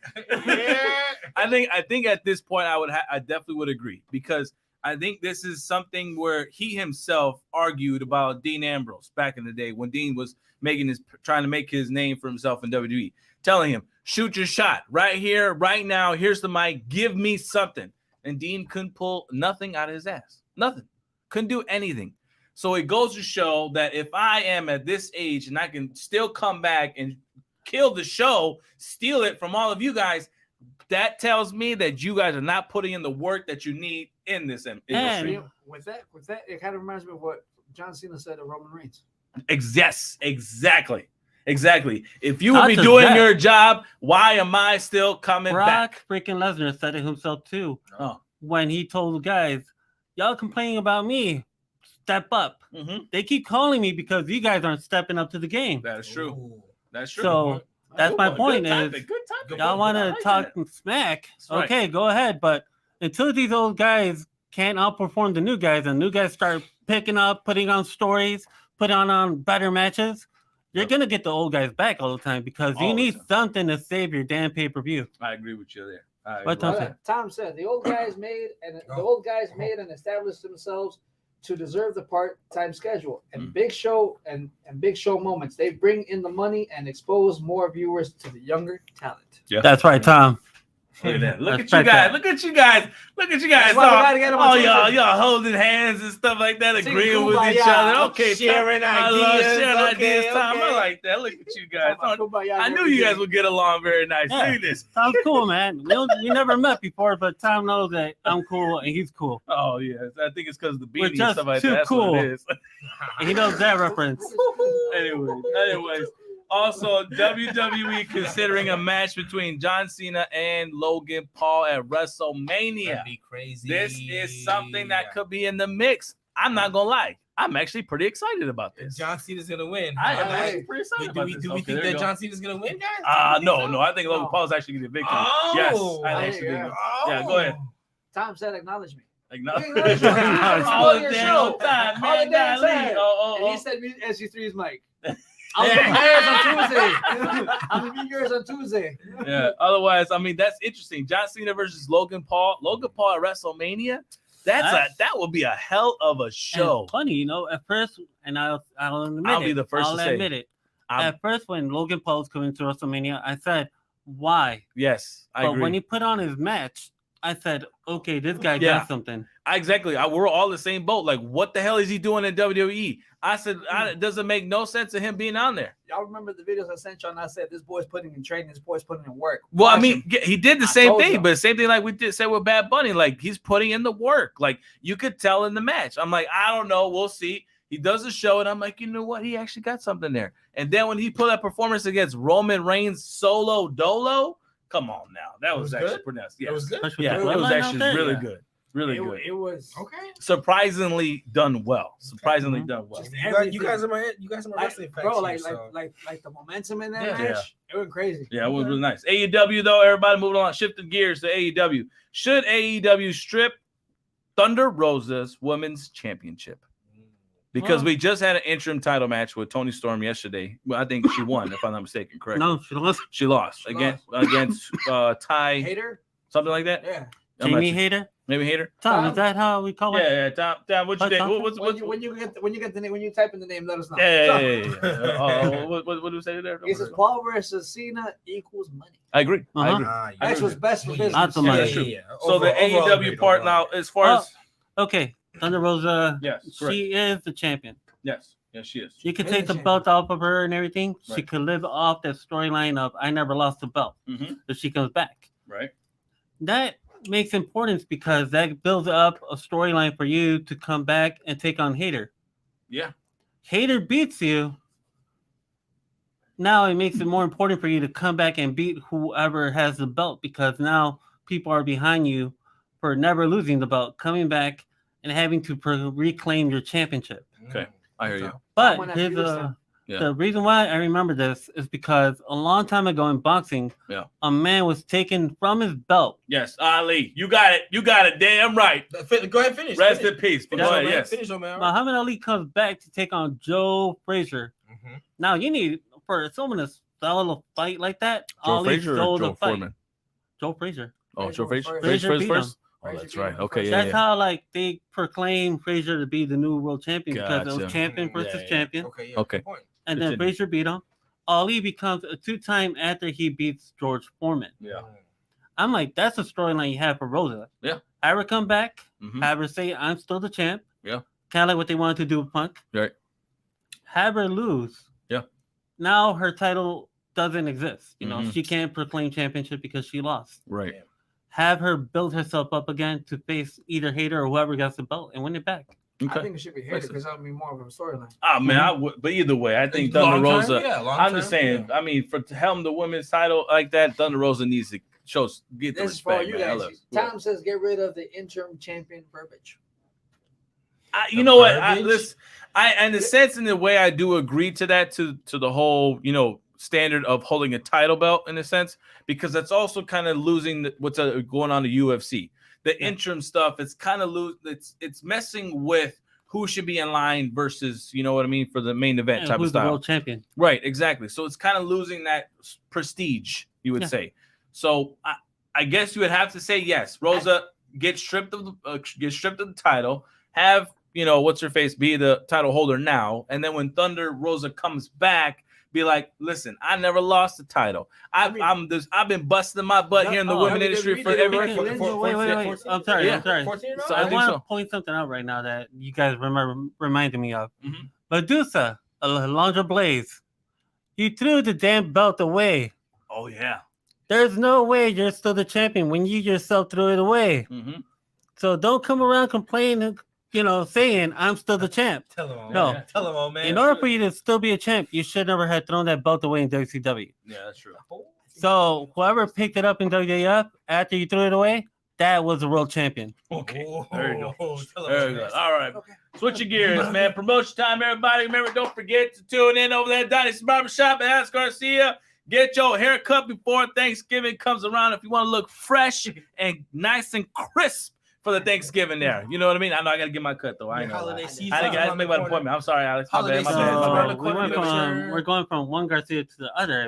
S3: I think at this point I definitely would agree, because I think this is something where he himself argued about Dean Ambrose back in the day when Dean was trying to make his name for himself in WWE, telling him, shoot your shot right here, right now. Here's the mic. Give me something. And Dean couldn't pull nothing out of his ass. Nothing. Couldn't do anything. So it goes to show that if I am at this age and I can still come back and kill the show, steal it from all of you guys, that tells me that you guys are not putting in the work that you need in this industry.
S1: With that, it kind of reminds me of what John Cena said to Roman Reigns.
S3: Yes, exactly. If you would be doing your job, why am I still coming back?
S2: Brock freaking Lesnar said it himself too.
S3: Oh.
S2: When he told the guys, y'all complaining about me, step up.
S3: Mm-hmm.
S2: They keep calling me because you guys aren't stepping up to the game.
S3: That is true.
S4: Ooh.
S3: That's true.
S2: So that's my point is,
S3: Good topic.
S2: y'all want to talk smack,
S3: right.
S2: okay, go ahead. But until these old guys can't outperform the new guys, and new guys start picking up, putting on stories, putting on better matches, you're going to get the old guys back all the time because you need something to save your damn pay-per-view.
S3: I agree with you there.
S2: What Tom said?
S1: Tom said the old guys made and established themselves to deserve the part-time schedule and big show and big show moments. They bring in the money and expose more viewers to the younger talent.
S3: Yeah.
S2: That's right, Tom.
S3: Look at that. Look at
S2: Respect
S3: you guys.
S2: that.
S3: Look at you guys. Look at you guys.
S1: That's why we gotta get 'em on
S3: Y'all holding hands and stuff like that,
S1: Sing
S3: agreeing with each
S1: kumbaya.
S3: other. Okay,
S4: Sharing
S3: Tom. I love
S4: ideas.
S3: sharing
S4: Okay,
S3: ideas, Tom. I
S4: okay.
S3: like that. Look at you guys.
S1: Kumbaya
S3: I knew
S1: every
S3: you guys
S1: day.
S3: would get along very nice.
S2: Yeah.
S3: Look at this.
S2: Tom's cool, man. We never met before, but Tom knows that I'm cool and he's cool.
S3: Oh, yes. I think it's because of the
S2: We're
S3: beanie and
S2: just
S3: stuff like
S2: too
S3: that. That's
S2: cool.
S3: what it is.
S2: And he knows that reference.
S3: Anyways. Also, WWE considering a match between John Cena and Logan Paul at WrestleMania.
S4: That'd be crazy.
S3: This is something that could be in the mix. I'm not gonna lie. I'm actually pretty excited about this.
S4: John Cena's gonna win.
S3: I am
S1: Hey,
S3: actually pretty excited about this.
S4: Do we
S3: Okay,
S4: think
S3: there you
S4: that
S3: go.
S4: John Cena's gonna win, guys?
S3: No. I think Logan
S1: No.
S3: Paul's actually gonna get victory.
S4: Oh.
S3: Yes, I actually
S1: Yeah.
S3: do. Yeah, go ahead.
S1: Tom said, "Acknowledge me."
S3: Like, no.
S1: Acknowledge me.
S3: All
S1: All
S3: the
S1: your
S3: damn
S1: show.
S3: time,
S1: All
S3: man.
S1: the damn
S3: Golly.
S1: time.
S3: Oh.
S1: And he said, "SG3's mic." I'll be yours on Tuesday. I'll be yours on Tuesday.
S3: Yeah. Otherwise, I mean, that's interesting. John Cena versus Logan Paul. Logan Paul at WrestleMania. That would be a hell of a show.
S2: And funny, at first, and I'll admit
S3: I'll be the first
S2: I'll
S3: to say.
S2: admit it. At first, when Logan Paul was coming to WrestleMania, I said, "Why?"
S3: Yes, I
S2: But
S3: agree.
S2: when he put on his match, I said, "Okay, this guy
S3: Yeah.
S2: got something."
S3: Exactly. We're all the same boat. Like, what the hell is he doing in WWE? I said, it doesn't make no sense to him being on there.
S1: Y'all remember the videos I sent y'all? And I said, "This boy's putting in training. This boy's putting in work."
S3: Well, I
S1: Watch
S3: mean,
S1: him.
S3: he did the
S1: I
S3: same
S1: told
S3: thing,
S1: you.
S3: but same thing like we did say with Bad Bunny. Like, he's putting in the work. Like, you could tell in the match. I'm like, I don't know. We'll see. He does the show, and I'm like, you know what? He actually got something there. And then when he put that performance against Roman Reigns solo dolo, come on now. That was actually
S4: good?
S3: pretty nice.
S4: That was good.
S2: Especially
S3: Yeah,
S2: with
S3: it
S2: the
S3: was
S2: bloodline out
S3: actually
S2: there.
S3: really
S2: Yeah.
S3: good. Really good.
S1: It was
S4: Okay.
S3: Surprisingly done well. Surprisingly
S2: Mhm.
S3: done well.
S1: Just
S4: You guys are my wrestling fans.
S1: bro.
S4: here,
S1: Like the momentum in that
S3: Yeah.
S1: match. It was crazy.
S3: Yeah, it was really nice. AEW, though, everybody moving on, shifting gears to AEW. Should AEW strip Thunder Rosa's Women's Championship? Because
S2: Huh.
S3: we just had an interim title match with Toni Storm yesterday. Well, I think she won, if I'm not mistaken. Correct?
S2: No, she lost.
S3: She lost against Ty,
S1: Hater.
S3: something like that.
S1: Yeah.
S3: I'm not
S2: Jamie
S3: sure.
S2: Hater.
S3: Maybe Hater.
S2: Tom,
S1: Tom?
S2: is that how we call it?
S3: Yeah. Tom, what you
S2: What,
S3: think?
S2: Tom?
S3: What's
S1: When you get the name, when you type in the name, let us know.
S3: yeah. What do we say there?
S1: He says Paul versus Cena equals money.
S3: I agree. I
S2: Uh-huh.
S3: agree.
S1: That's what's best for business.
S2: That's the
S3: Yeah,
S2: money.
S3: that's true. So the AEW part now, as far as
S2: Okay, Thunder Rosa.
S3: yes, correct.
S2: She is the champion.
S3: Yes, she is.
S2: You could
S1: Is
S2: take
S1: the
S2: the belt off of her and everything. She
S3: Right.
S2: could live off that storyline of "I never lost the belt"
S3: Mm-hmm.
S2: if she comes back.
S3: Right.
S2: That makes importance because that builds up a storyline for you to come back and take on Hater.
S3: Yeah.
S2: Hater beats you. Now it makes it more important for you to come back and beat whoever has the belt because now people are behind you for never losing the belt, coming back and having to reclaim your championship.
S3: Okay. I hear you.
S2: But
S1: Someone at
S2: here's
S1: Houston.
S3: Yeah.
S2: the reason why I remember this is because a long time ago in boxing,
S3: Yeah.
S2: a man was taken from his belt.
S3: Yes, Ali, you got it. You got it. Damn right.
S4: Go ahead, finish.
S3: Rest
S4: finish.
S3: in peace. But
S4: Finish,
S3: go ahead.
S4: man.
S3: Yes.
S4: Finish, man.
S2: Muhammad Ali comes back to take on Joe Frazier.
S4: Mhm.
S2: Now you need for someone to sell a fight like that.
S3: Joe
S2: Ali
S3: Frazier or
S2: sold
S3: Joe
S2: a fight.
S3: Foreman?
S2: Joe Frazier.
S3: Oh, Joe Frazier.
S1: Frazier
S2: beat him.
S3: first.
S5: Oh, that's right. Okay, yeah,
S2: That's
S5: yeah.
S2: how like they proclaim Frazier to be the new world champion because it
S5: Gotcha.
S2: was champion versus
S3: Yeah.
S2: champion,
S4: Okay, yeah.
S5: Okay.
S4: Good point.
S2: and then
S3: Continue.
S2: Frazier beat him. Ali becomes a 2-time after he beats George Foreman.
S3: Yeah.
S2: I'm like, that's a storyline you have for Rosa.
S5: Yeah.
S2: Have her come back,
S5: Mhm.
S2: have her say, I'm still the champ.
S5: Yeah.
S2: Kind of like what they wanted to do with Punk.
S5: Right.
S2: Have her lose.
S5: Yeah.
S2: Now her title doesn't exist. You know,
S5: Mhm.
S2: she can't proclaim championship because she lost.
S5: Right.
S2: Have her build herself up again to face either Hater or whoever gets the belt and win it back.
S1: I
S5: Okay.
S1: think it should be hated because that would be more of a storyline.
S3: Oh man, I would, but either way, I think Thunder
S4: Long term,
S3: Rosa.
S4: yeah, long
S3: I'm
S4: term,
S3: just saying.
S4: yeah.
S3: I mean, for to helm the women's title like that, Thunder Rosa needs to get the
S1: This is for all
S3: respect.
S1: you
S3: Man.
S1: guys. Tom says get rid of the interim champion verbiage.
S3: You know what?
S4: verbiage?
S3: In a sense, in the way, I do agree to that, to the whole, standard of holding a title belt in a sense, because that's also kind of losing what's going on in the UFC. The interim stuff, it's kind of it's messing with who should be in line versus, you know what I mean, for the main event
S2: And
S3: type of
S2: who's the
S3: style.
S2: world champion?
S3: Right, exactly. So it's kind of losing that prestige, you would
S2: Yeah.
S3: say. So I guess you would have to say yes. Rosa get stripped of the title. Have what's her face be the title holder now, and then when Thunder Rosa comes back, be like, listen, I never lost the title. I've been busting my butt here in the women industry for everything.
S2: Wait. I'm sorry.
S3: Yeah.
S2: I'm sorry.
S4: 14 in a row?
S3: So I
S2: I
S3: think
S2: want to
S3: so.
S2: point something out right now that you guys reminded me of.
S3: Mhm.
S2: Medusa, Alondra Blaze, you threw the damn belt away.
S3: Oh yeah.
S2: There's no way you're still the champion when you yourself threw it away.
S3: Mm-hmm.
S2: So don't come around complaining, saying I'm still the champ.
S4: Tell him,
S2: No.
S3: Yeah.
S4: Tell him, man.
S2: In order for you to still be a champ, you should never have thrown that belt away in WCW.
S3: Yeah, that's true.
S2: So whoever picked it up in WWF after you threw it away, that was the world champion.
S3: Okay.
S4: Oh,
S3: There you go.
S4: tell him,
S3: Very
S4: man.
S3: good. All right.
S1: Okay.
S3: Switching gears, man. Promotion time, everybody. Remember, don't forget to tune in over there at Dynasty Barbershop and Ask Garcia. Get your haircut before Thanksgiving comes around if you want to look fresh and nice and crisp for the Thanksgiving there. You know what I mean? I know I got to get my cut, though. I know.
S4: Holiday season.
S3: I didn't
S4: around
S3: make
S4: the
S3: my
S4: corner.
S3: appointment. I'm sorry, Alex. My
S4: Holiday
S3: bad. My
S4: season
S3: bad.
S4: around
S3: My
S4: the
S3: bad.
S4: corner.
S2: We're going from one Garcia to the other.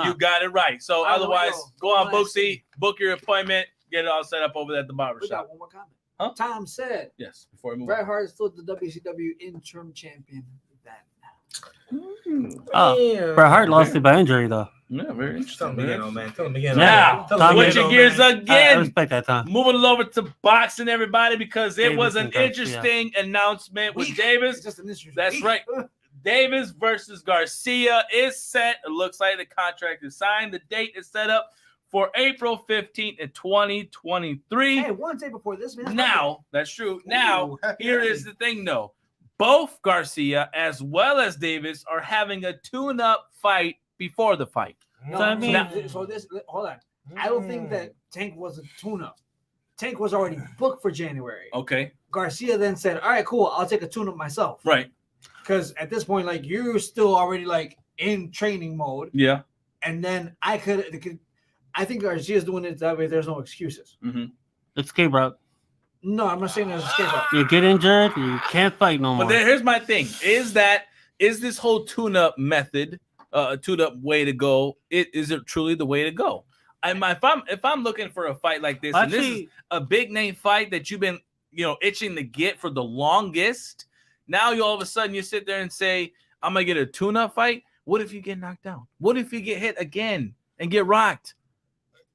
S3: You got it right. So
S1: All right,
S3: otherwise,
S1: here
S3: go
S1: we
S3: on
S1: go.
S3: Booksy, book your appointment, get it all set up over there at the
S1: We
S3: barbershop.
S1: got one more comment.
S3: Huh?
S1: Tom said
S3: Yes, before we move
S1: Bret
S3: on.
S1: Hart is still the WCW interim champion.
S2: Oh, Bret Hart lost it by injury, though.
S3: Yeah, very
S4: Tell him
S3: interesting.
S4: again, old man. Tell him again.
S3: Now,
S4: Tell him
S2: Tommy-
S4: again,
S3: switching
S4: old
S3: gears
S4: man.
S2: I
S3: again.
S2: respect that, Tom.
S3: Moving it over to boxing, everybody, because it was an
S2: Davis and Garcia.
S3: interesting announcement with
S1: It's
S3: Davis.
S1: just an issue.
S3: That's right. Davis versus Garcia is set. It looks like the contract is signed. The date is set up for April 15th in 2023.
S1: Hey, one day before this, man.
S3: Now, that's true. Now,
S4: Ooh, happy
S3: here
S4: birthday.
S3: is the thing, though. Both Garcia as well as Davis are having a tune-up fight before the fight.
S1: No,
S2: So, I mean-
S1: so this. Hold on. I don't think that Tank was a tune-up. Tank was already booked for January.
S3: Okay.
S1: Garcia then said, "All right, cool. I'll take a tune-up myself."
S3: Right.
S1: Because at this point, like you're still already like in training mode,
S3: Yeah.
S1: and then I think Garcia's doing it that way. There's no excuses.
S3: Mm-hmm.
S2: Escape route.
S1: No, I'm not saying there's a escape route.
S2: You get injured, you can't fight no more.
S3: But then here's my thing: is this whole tune-up method, tune-up way to go? Is it truly the way to go? If I'm looking for a fight like this, and this is
S2: Actually,
S3: a big name fight that you've been itching to get for the longest, now you all of a sudden you sit there and say, I'm gonna get a tune-up fight. What if you get knocked down? What if you get hit again and get rocked?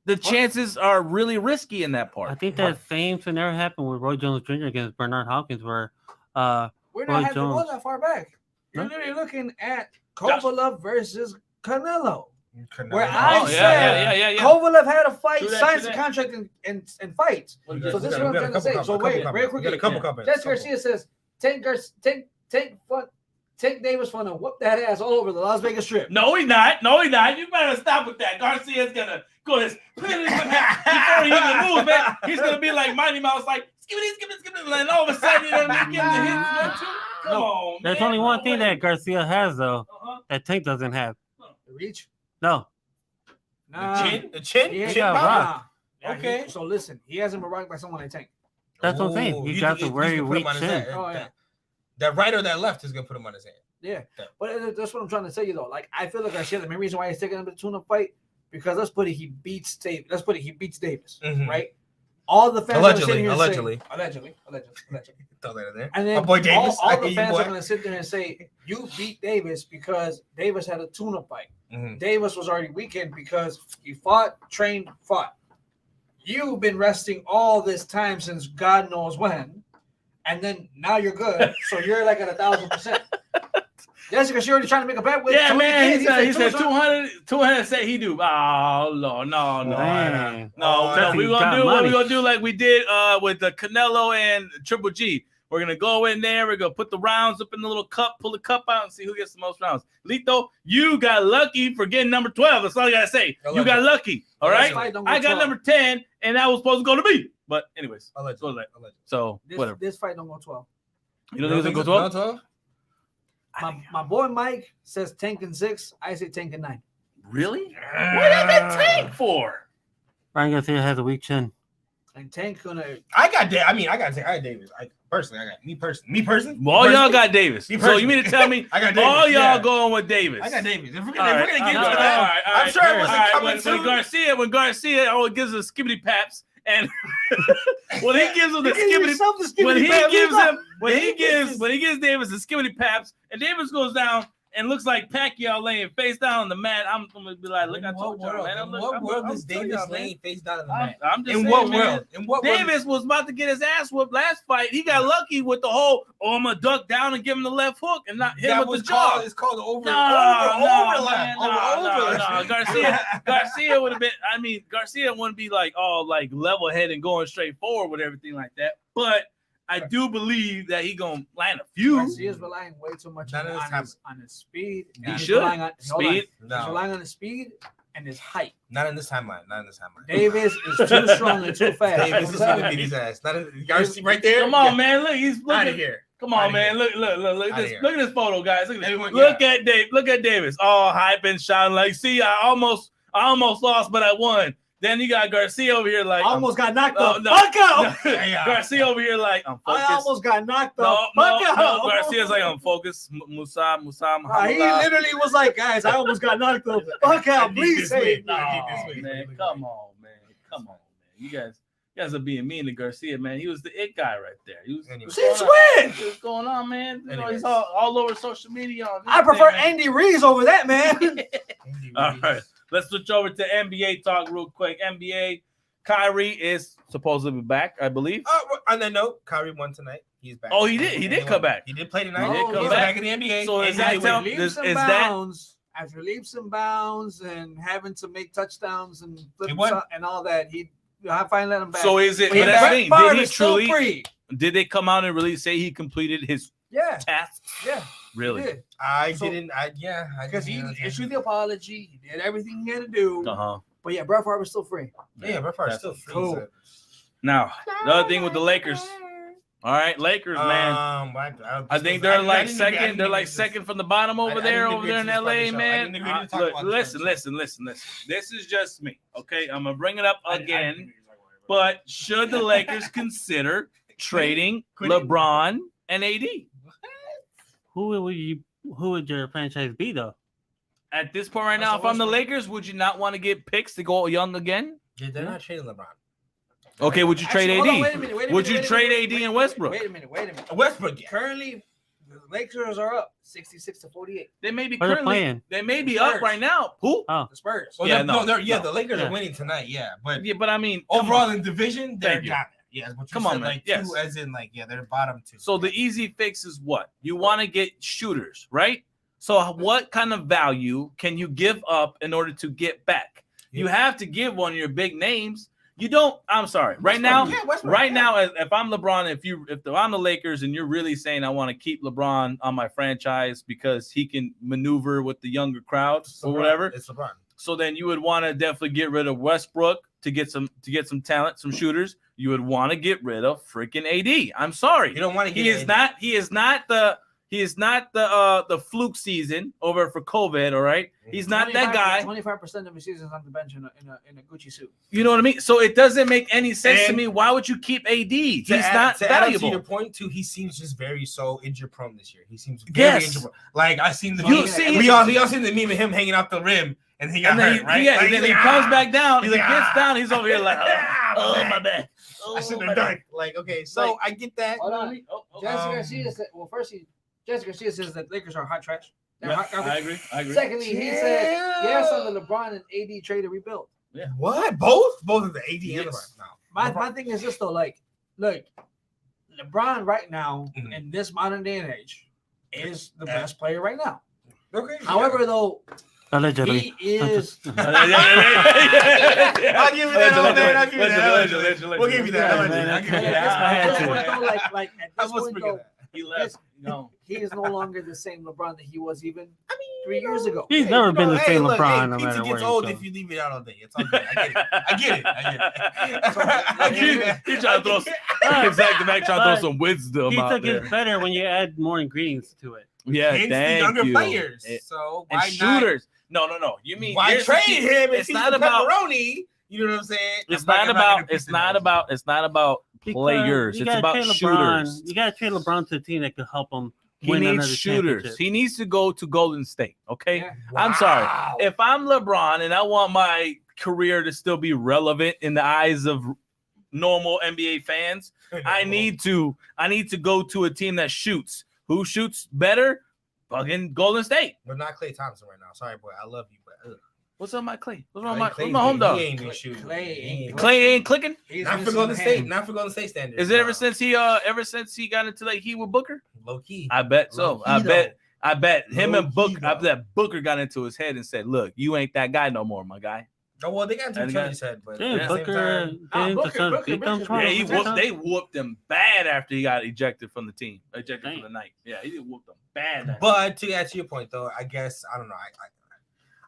S3: The chances are really risky in that
S2: I
S3: part.
S2: think that same scenario happened with Roy Jones Jr. against Bernard Hopkins, where
S1: We're
S2: Roy
S1: not having to go
S2: Jones.
S1: that far back. You're
S2: Huh?
S1: literally looking at Kovalev versus Canelo.
S4: Canelo.
S1: Where I
S3: Oh,
S1: said
S3: yeah.
S1: Kovalev had a fight,
S3: True that,
S1: signs
S3: true
S1: the
S3: that.
S1: contract, and fights.
S4: We
S1: So
S4: got-
S1: this is
S4: we
S1: what I'm
S4: got a
S1: trying to
S4: couple
S1: say.
S4: comments,
S1: So
S4: a couple
S1: wait, very
S4: comments. We got a
S1: quickly.
S4: couple comments.
S1: Jess Garcia says, Tank Davis want to whoop that ass all over the Las Vegas Strip.
S3: No, he's not. You better stop with that. Garcia's gonna go this before he even moves, man. He's gonna be like Mighty Mouse, like skibbity, and all of a sudden, getting the hits. Come on,
S2: there's
S3: man.
S2: only one
S3: No
S2: thing
S3: way.
S2: that Garcia has, though,
S3: Uh-huh.
S2: that Tank doesn't have.
S1: The reach?
S2: No.
S1: Nah.
S4: The chin?
S1: He ain't
S2: got
S1: nah.
S2: rocked.
S1: Yeah,
S4: Okay.
S1: So listen, he hasn't been rocked by someone like Tank.
S2: That's what I'm saying.
S4: Ooh,
S2: He
S4: you
S2: got
S4: can-
S2: the very
S4: you can put him
S2: weak
S4: on his
S2: chin.
S4: head.
S1: Oh, yeah.
S4: That right or that left is gonna put him on his hand.
S1: Yeah.
S4: Yeah.
S1: But that's what I'm trying to tell you, though. Like, I feel like Garcia, the main reason why he's taking him to the tune-up fight, because let's put it, he beats Davis.
S4: Mhm.
S1: Right? all the fans are gonna sit here and
S4: Allegedly.
S1: say, allegedly.
S4: Throw that in there.
S1: And then
S4: my boy Davis.
S1: all the fans are gonna sit there and say, you beat Davis because Davis had a tune-up fight.
S4: Mhm.
S1: Davis was already weakened because he fought. You've been resting all this time since God knows when, and then now you're good, so you're like at 1,000%. Yes, because you're already trying to make a bet with.
S3: Yeah,
S1: Tony
S3: man.
S1: Kane.
S3: He said 200 say he do. Oh, Lord, no.
S2: Man.
S3: No,
S2: he
S3: we're
S2: got
S3: gonna do what
S2: money.
S3: we're gonna do like we did with the Canelo and Triple G. We're gonna go in there, we're gonna put the rounds up in the little cup, pull the cup out, and see who gets the most rounds. Lito, you got lucky for getting number 12. That's all I gotta say. You got lucky. All right. I got number 10, and that was supposed to go to me. But anyways,
S4: Allegedly.
S3: so
S1: This,
S3: whatever.
S1: This fight don't go 12.
S3: You don't think it's gonna go 12?
S1: My boy Mike says 10 and 6. I say 10 and 9.
S3: Really? What did that tank for?
S2: Ryan Garcia has a weak chin.
S1: And Tank gonna.
S4: I got Davis. Personally, I got me personally.
S3: Well, y'all got Davis. So you mean to tell me
S4: I got Davis,
S3: all y'all
S4: yeah.
S3: going with Davis?
S4: I got Davis. If we're
S3: All
S4: gonna
S3: right,
S4: get into
S3: all
S4: that,
S3: right,
S4: I'm sure it wasn't coming
S3: when
S4: soon.
S3: When Garcia gives us skibbity paps, and when he gives him the skibbity, when he gives Davis the skibbity paps, and Davis goes down and looks like Pacquiao laying face down on the mat, I'm gonna be like, look, I told y'all, man.
S4: In what world is Davis laying face down on the mat?
S3: I'm just
S4: In
S3: saying,
S4: what
S3: man.
S4: world? In what world?
S3: Davis was about to get his ass whooped last fight. He got lucky with the whole, I'm gonna duck down and give him the left hook and not hit him with the jaw.
S4: It's called overlap.
S3: Garcia would have been. I mean, Garcia wouldn't be like level head and going straight forward with everything like that. But I do believe that he gonna land a few.
S1: Garcia's relying way too much on his speed.
S3: He should.
S1: Speed.
S4: No.
S1: He's relying on his speed and his height.
S4: Not in this timeline.
S1: Davis is too strong and too fast.
S4: Davis is gonna beat his ass. Garcia right there.
S3: Come on, man. Look, he's looking
S4: out of here.
S3: Come on, man. Look at this. Look at this photo, guys. Look at this.
S4: Everyone,
S3: Look at Davis. All hype and shouting like, see, I almost lost, but I won. Then you got Garcia over here like,
S1: almost got knocked out.
S3: No.
S1: Fuck out.
S3: Garcia over here like, I'm focused.
S1: I almost got knocked out.
S3: No. Garcia's like, I'm focused. Musa.
S1: He literally was like, guys, I almost got knocked out. Fuck out, please save me.
S3: Man, come on, man. You guys are being mean to Garcia, man. He was the it guy right there. He was.
S1: Since when?
S3: What's going on, man? You know, he's all over social media.
S1: I prefer Andy Reeves over that, man.
S3: All right. Let's switch over to NBA talk real quick. NBA, Kyrie is supposedly back, I believe.
S4: On that note, Kyrie won tonight. He's back.
S3: Oh, he did. He did come back.
S4: He did play tonight.
S3: He's
S4: back in the NBA.
S3: So
S1: after leaps and bounds and having to make touchdowns and and all that, I finally let him back.
S3: So is it? But that's the thing. Did he truly? Did they come out and really say he completed his task?
S1: Yeah.
S3: Really?
S1: He did.
S3: Because
S1: he issued the apology. He did everything he had to do. But yeah, Brett Favre was still free.
S4: Yeah, Brett Favre still free.
S1: Cool.
S3: Now, the other thing with the Lakers. All right, Lakers, man. I think they're like second. They're like second from the bottom over there in LA, man. Look, listen. This is just me. Okay, I'm gonna bring it up again. But should the Lakers consider trading LeBron and AD?
S2: Who would your franchise be though?
S3: At this point right now, if I'm the Lakers, would you not want to get picks to go young again?
S4: Yeah, they're not trading LeBron.
S3: Okay, would you trade AD?
S1: Wait a minute,
S3: would you trade AD and Westbrook?
S1: Wait a minute.
S4: Westbrook.
S1: Currently, the Lakers are up 66-48.
S3: They may be
S2: currently playing.
S3: They may be up right now. Who?
S1: The Spurs.
S4: Well, the Lakers are winning tonight. Yeah, but
S3: I mean,
S4: overall in division, they're down. Yeah,
S3: come on, man.
S4: Two, as in they're bottom two.
S3: So the easy fix is what? You want to get shooters, right? So what kind of value can you give up in order to get back? Yeah. You have to give one of your big names. You don't. I'm sorry. Right now, if I'm LeBron, if I'm the Lakers, and you're really saying I want to keep LeBron on my franchise because he can maneuver with the younger crowd or whatever,
S4: it's LeBron.
S3: So then you would want to definitely get rid of Westbrook to get some talent, some shooters. You would want to get rid of freaking AD. I'm sorry.
S4: You don't want to get.
S3: He is not the fluke season over for COVID. All right, he's not that guy.
S1: 25% of his season's on the bench in a Gucci suit.
S3: You know what I mean? So it doesn't make any sense to me. Why would you keep AD? He's not valuable.
S4: To your point too, he seems just very injury prone this year. He seems very injury prone. Like I seen the we all seen the meme of him hanging off the rim. And he got hurt, right?
S3: Then he comes back down. He gets down. He's over here like, my bad.
S4: I shouldn't have done. Like, okay, so I get that.
S1: Hold on. Jessica
S4: Um,
S1: Garcia said, well, first Jessica Garcia says that Lakers are hot trash. They're
S3: Yeah,
S1: hot garbage.
S3: I agree.
S1: Secondly, he said yes on the LeBron and AD trade to rebuild.
S4: What? Both of the AD and
S3: Yes.
S4: LeBron. No.
S1: My thing is this though, like, look, LeBron right now
S4: Mhm.
S1: in this modern day and age is the best player right now.
S4: Okay.
S1: However, though,
S2: Allegedly.
S1: he is.
S4: I'll give you that, old man. I'll give you that.
S3: Allegedly.
S4: We'll give you that.
S2: Yeah,
S4: Allegedly.
S2: man.
S4: I'll give you
S2: Yeah,
S4: that.
S2: I had
S1: At this
S2: to.
S1: point, though, like at
S4: I
S1: this
S4: must
S1: point,
S4: forget
S1: though,
S4: that.
S3: He left. No.
S1: he is no longer the same LeBron that he was even 3 years ago.
S2: He's never been the same LeBron, no
S4: pizza
S2: matter where
S4: gets
S2: he
S4: old
S2: goes.
S4: if you leave it out all day. It's all good. I get it. I get it.
S3: He tried to throw Zach the Mac trying to throw some wisdom
S2: Pizza
S3: out there.
S2: gets better when you add more ingredients to it.
S3: Yeah,
S4: Hence the
S3: thank
S4: younger
S3: you.
S4: players. So
S3: And
S4: why
S3: shooters. No. You mean
S4: Why
S3: here's the
S4: trade
S3: key.
S4: him if
S3: It's
S4: he's
S3: not
S4: the
S3: about.
S4: pepperoni? You know what I'm saying?
S3: It's
S4: I'm
S3: not
S4: gonna
S3: about.
S4: pizza
S3: It's not
S4: now.
S3: about. It's not about
S2: Because
S3: players.
S2: you
S3: It's
S2: gotta
S3: about
S2: trade
S3: shooters.
S2: You got to trade LeBron to a team that could help him
S3: He
S2: win
S3: needs
S2: another
S3: shooters.
S2: championship.
S3: He needs to go to Golden State. Okay.
S1: Yeah.
S3: I'm sorry.
S4: Wow.
S3: If I'm LeBron and I want my career to still be relevant in the eyes of normal NBA fans, I need to go to a team that shoots. Who shoots better? Fucking Golden State.
S4: But not Klay Thompson right now. Sorry, boy. I love you, but
S3: What's up, my Clay? What's wrong,
S4: Klay
S3: with my home
S4: he
S3: dog?
S4: ain't even shooting.
S1: Klay
S3: Clay ain't clicking.
S1: He's
S4: Not for
S1: missing
S4: Golden
S1: the
S4: State.
S1: hand.
S4: Not for Golden State standards.
S3: Is it ever since he got into like heat with Booker?
S4: Low key.
S3: I bet so. I bet him
S4: Low
S3: and Book.
S4: key,
S3: I
S4: though.
S3: bet Booker got into his head and said, "Look, you ain't that guy no more, my guy."
S4: Oh well, they got into
S3: And
S4: each
S3: got-
S4: other's head, but
S2: Yeah,
S4: at the same
S2: Booker,
S4: time,
S2: get into
S1: Booker-
S2: some
S1: Booker-
S2: beat them
S1: Booker-
S2: from-
S3: Yeah, they whooped him bad after he got ejected from the team. Ejected
S2: Dang.
S3: for the night. Yeah, he whooped him bad.
S4: But to answer your point, though, I guess I don't know.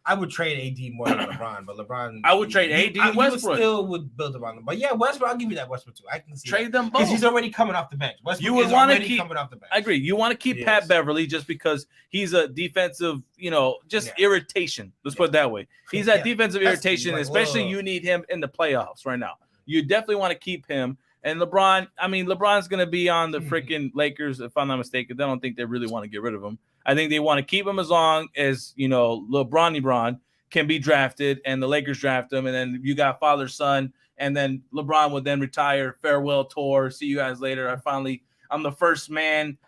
S4: I would trade AD more than LeBron, but LeBron.
S3: I would trade AD and Westbrook.
S4: Still would build around them, but yeah, Westbrook. I'll give you that Westbrook too. I can see
S3: Trade them both.
S4: because he's already coming off the bench. Westbrook
S3: You would
S4: is
S3: wanna
S4: already
S3: keep-
S4: coming off the bench.
S3: I agree. You want to keep
S4: Yes.
S3: Pat Beverly just because he's a defensive, just
S4: Yeah.
S3: irritation. Let's put it that way. He's that
S4: Yeah.
S3: defensive
S4: That's
S3: irritation,
S4: like,
S3: especially
S4: whoa.
S3: you need him in the playoffs right now. You definitely want to keep him. And LeBron's going to be on the freaking Lakers, if I'm not mistaken. I don't think they really want to get rid of him. I think they want to keep him as long as, LeBron can be drafted and the Lakers draft him. And then you got father, son, and then LeBron would then retire, farewell tour. See you guys later. I'm the first man.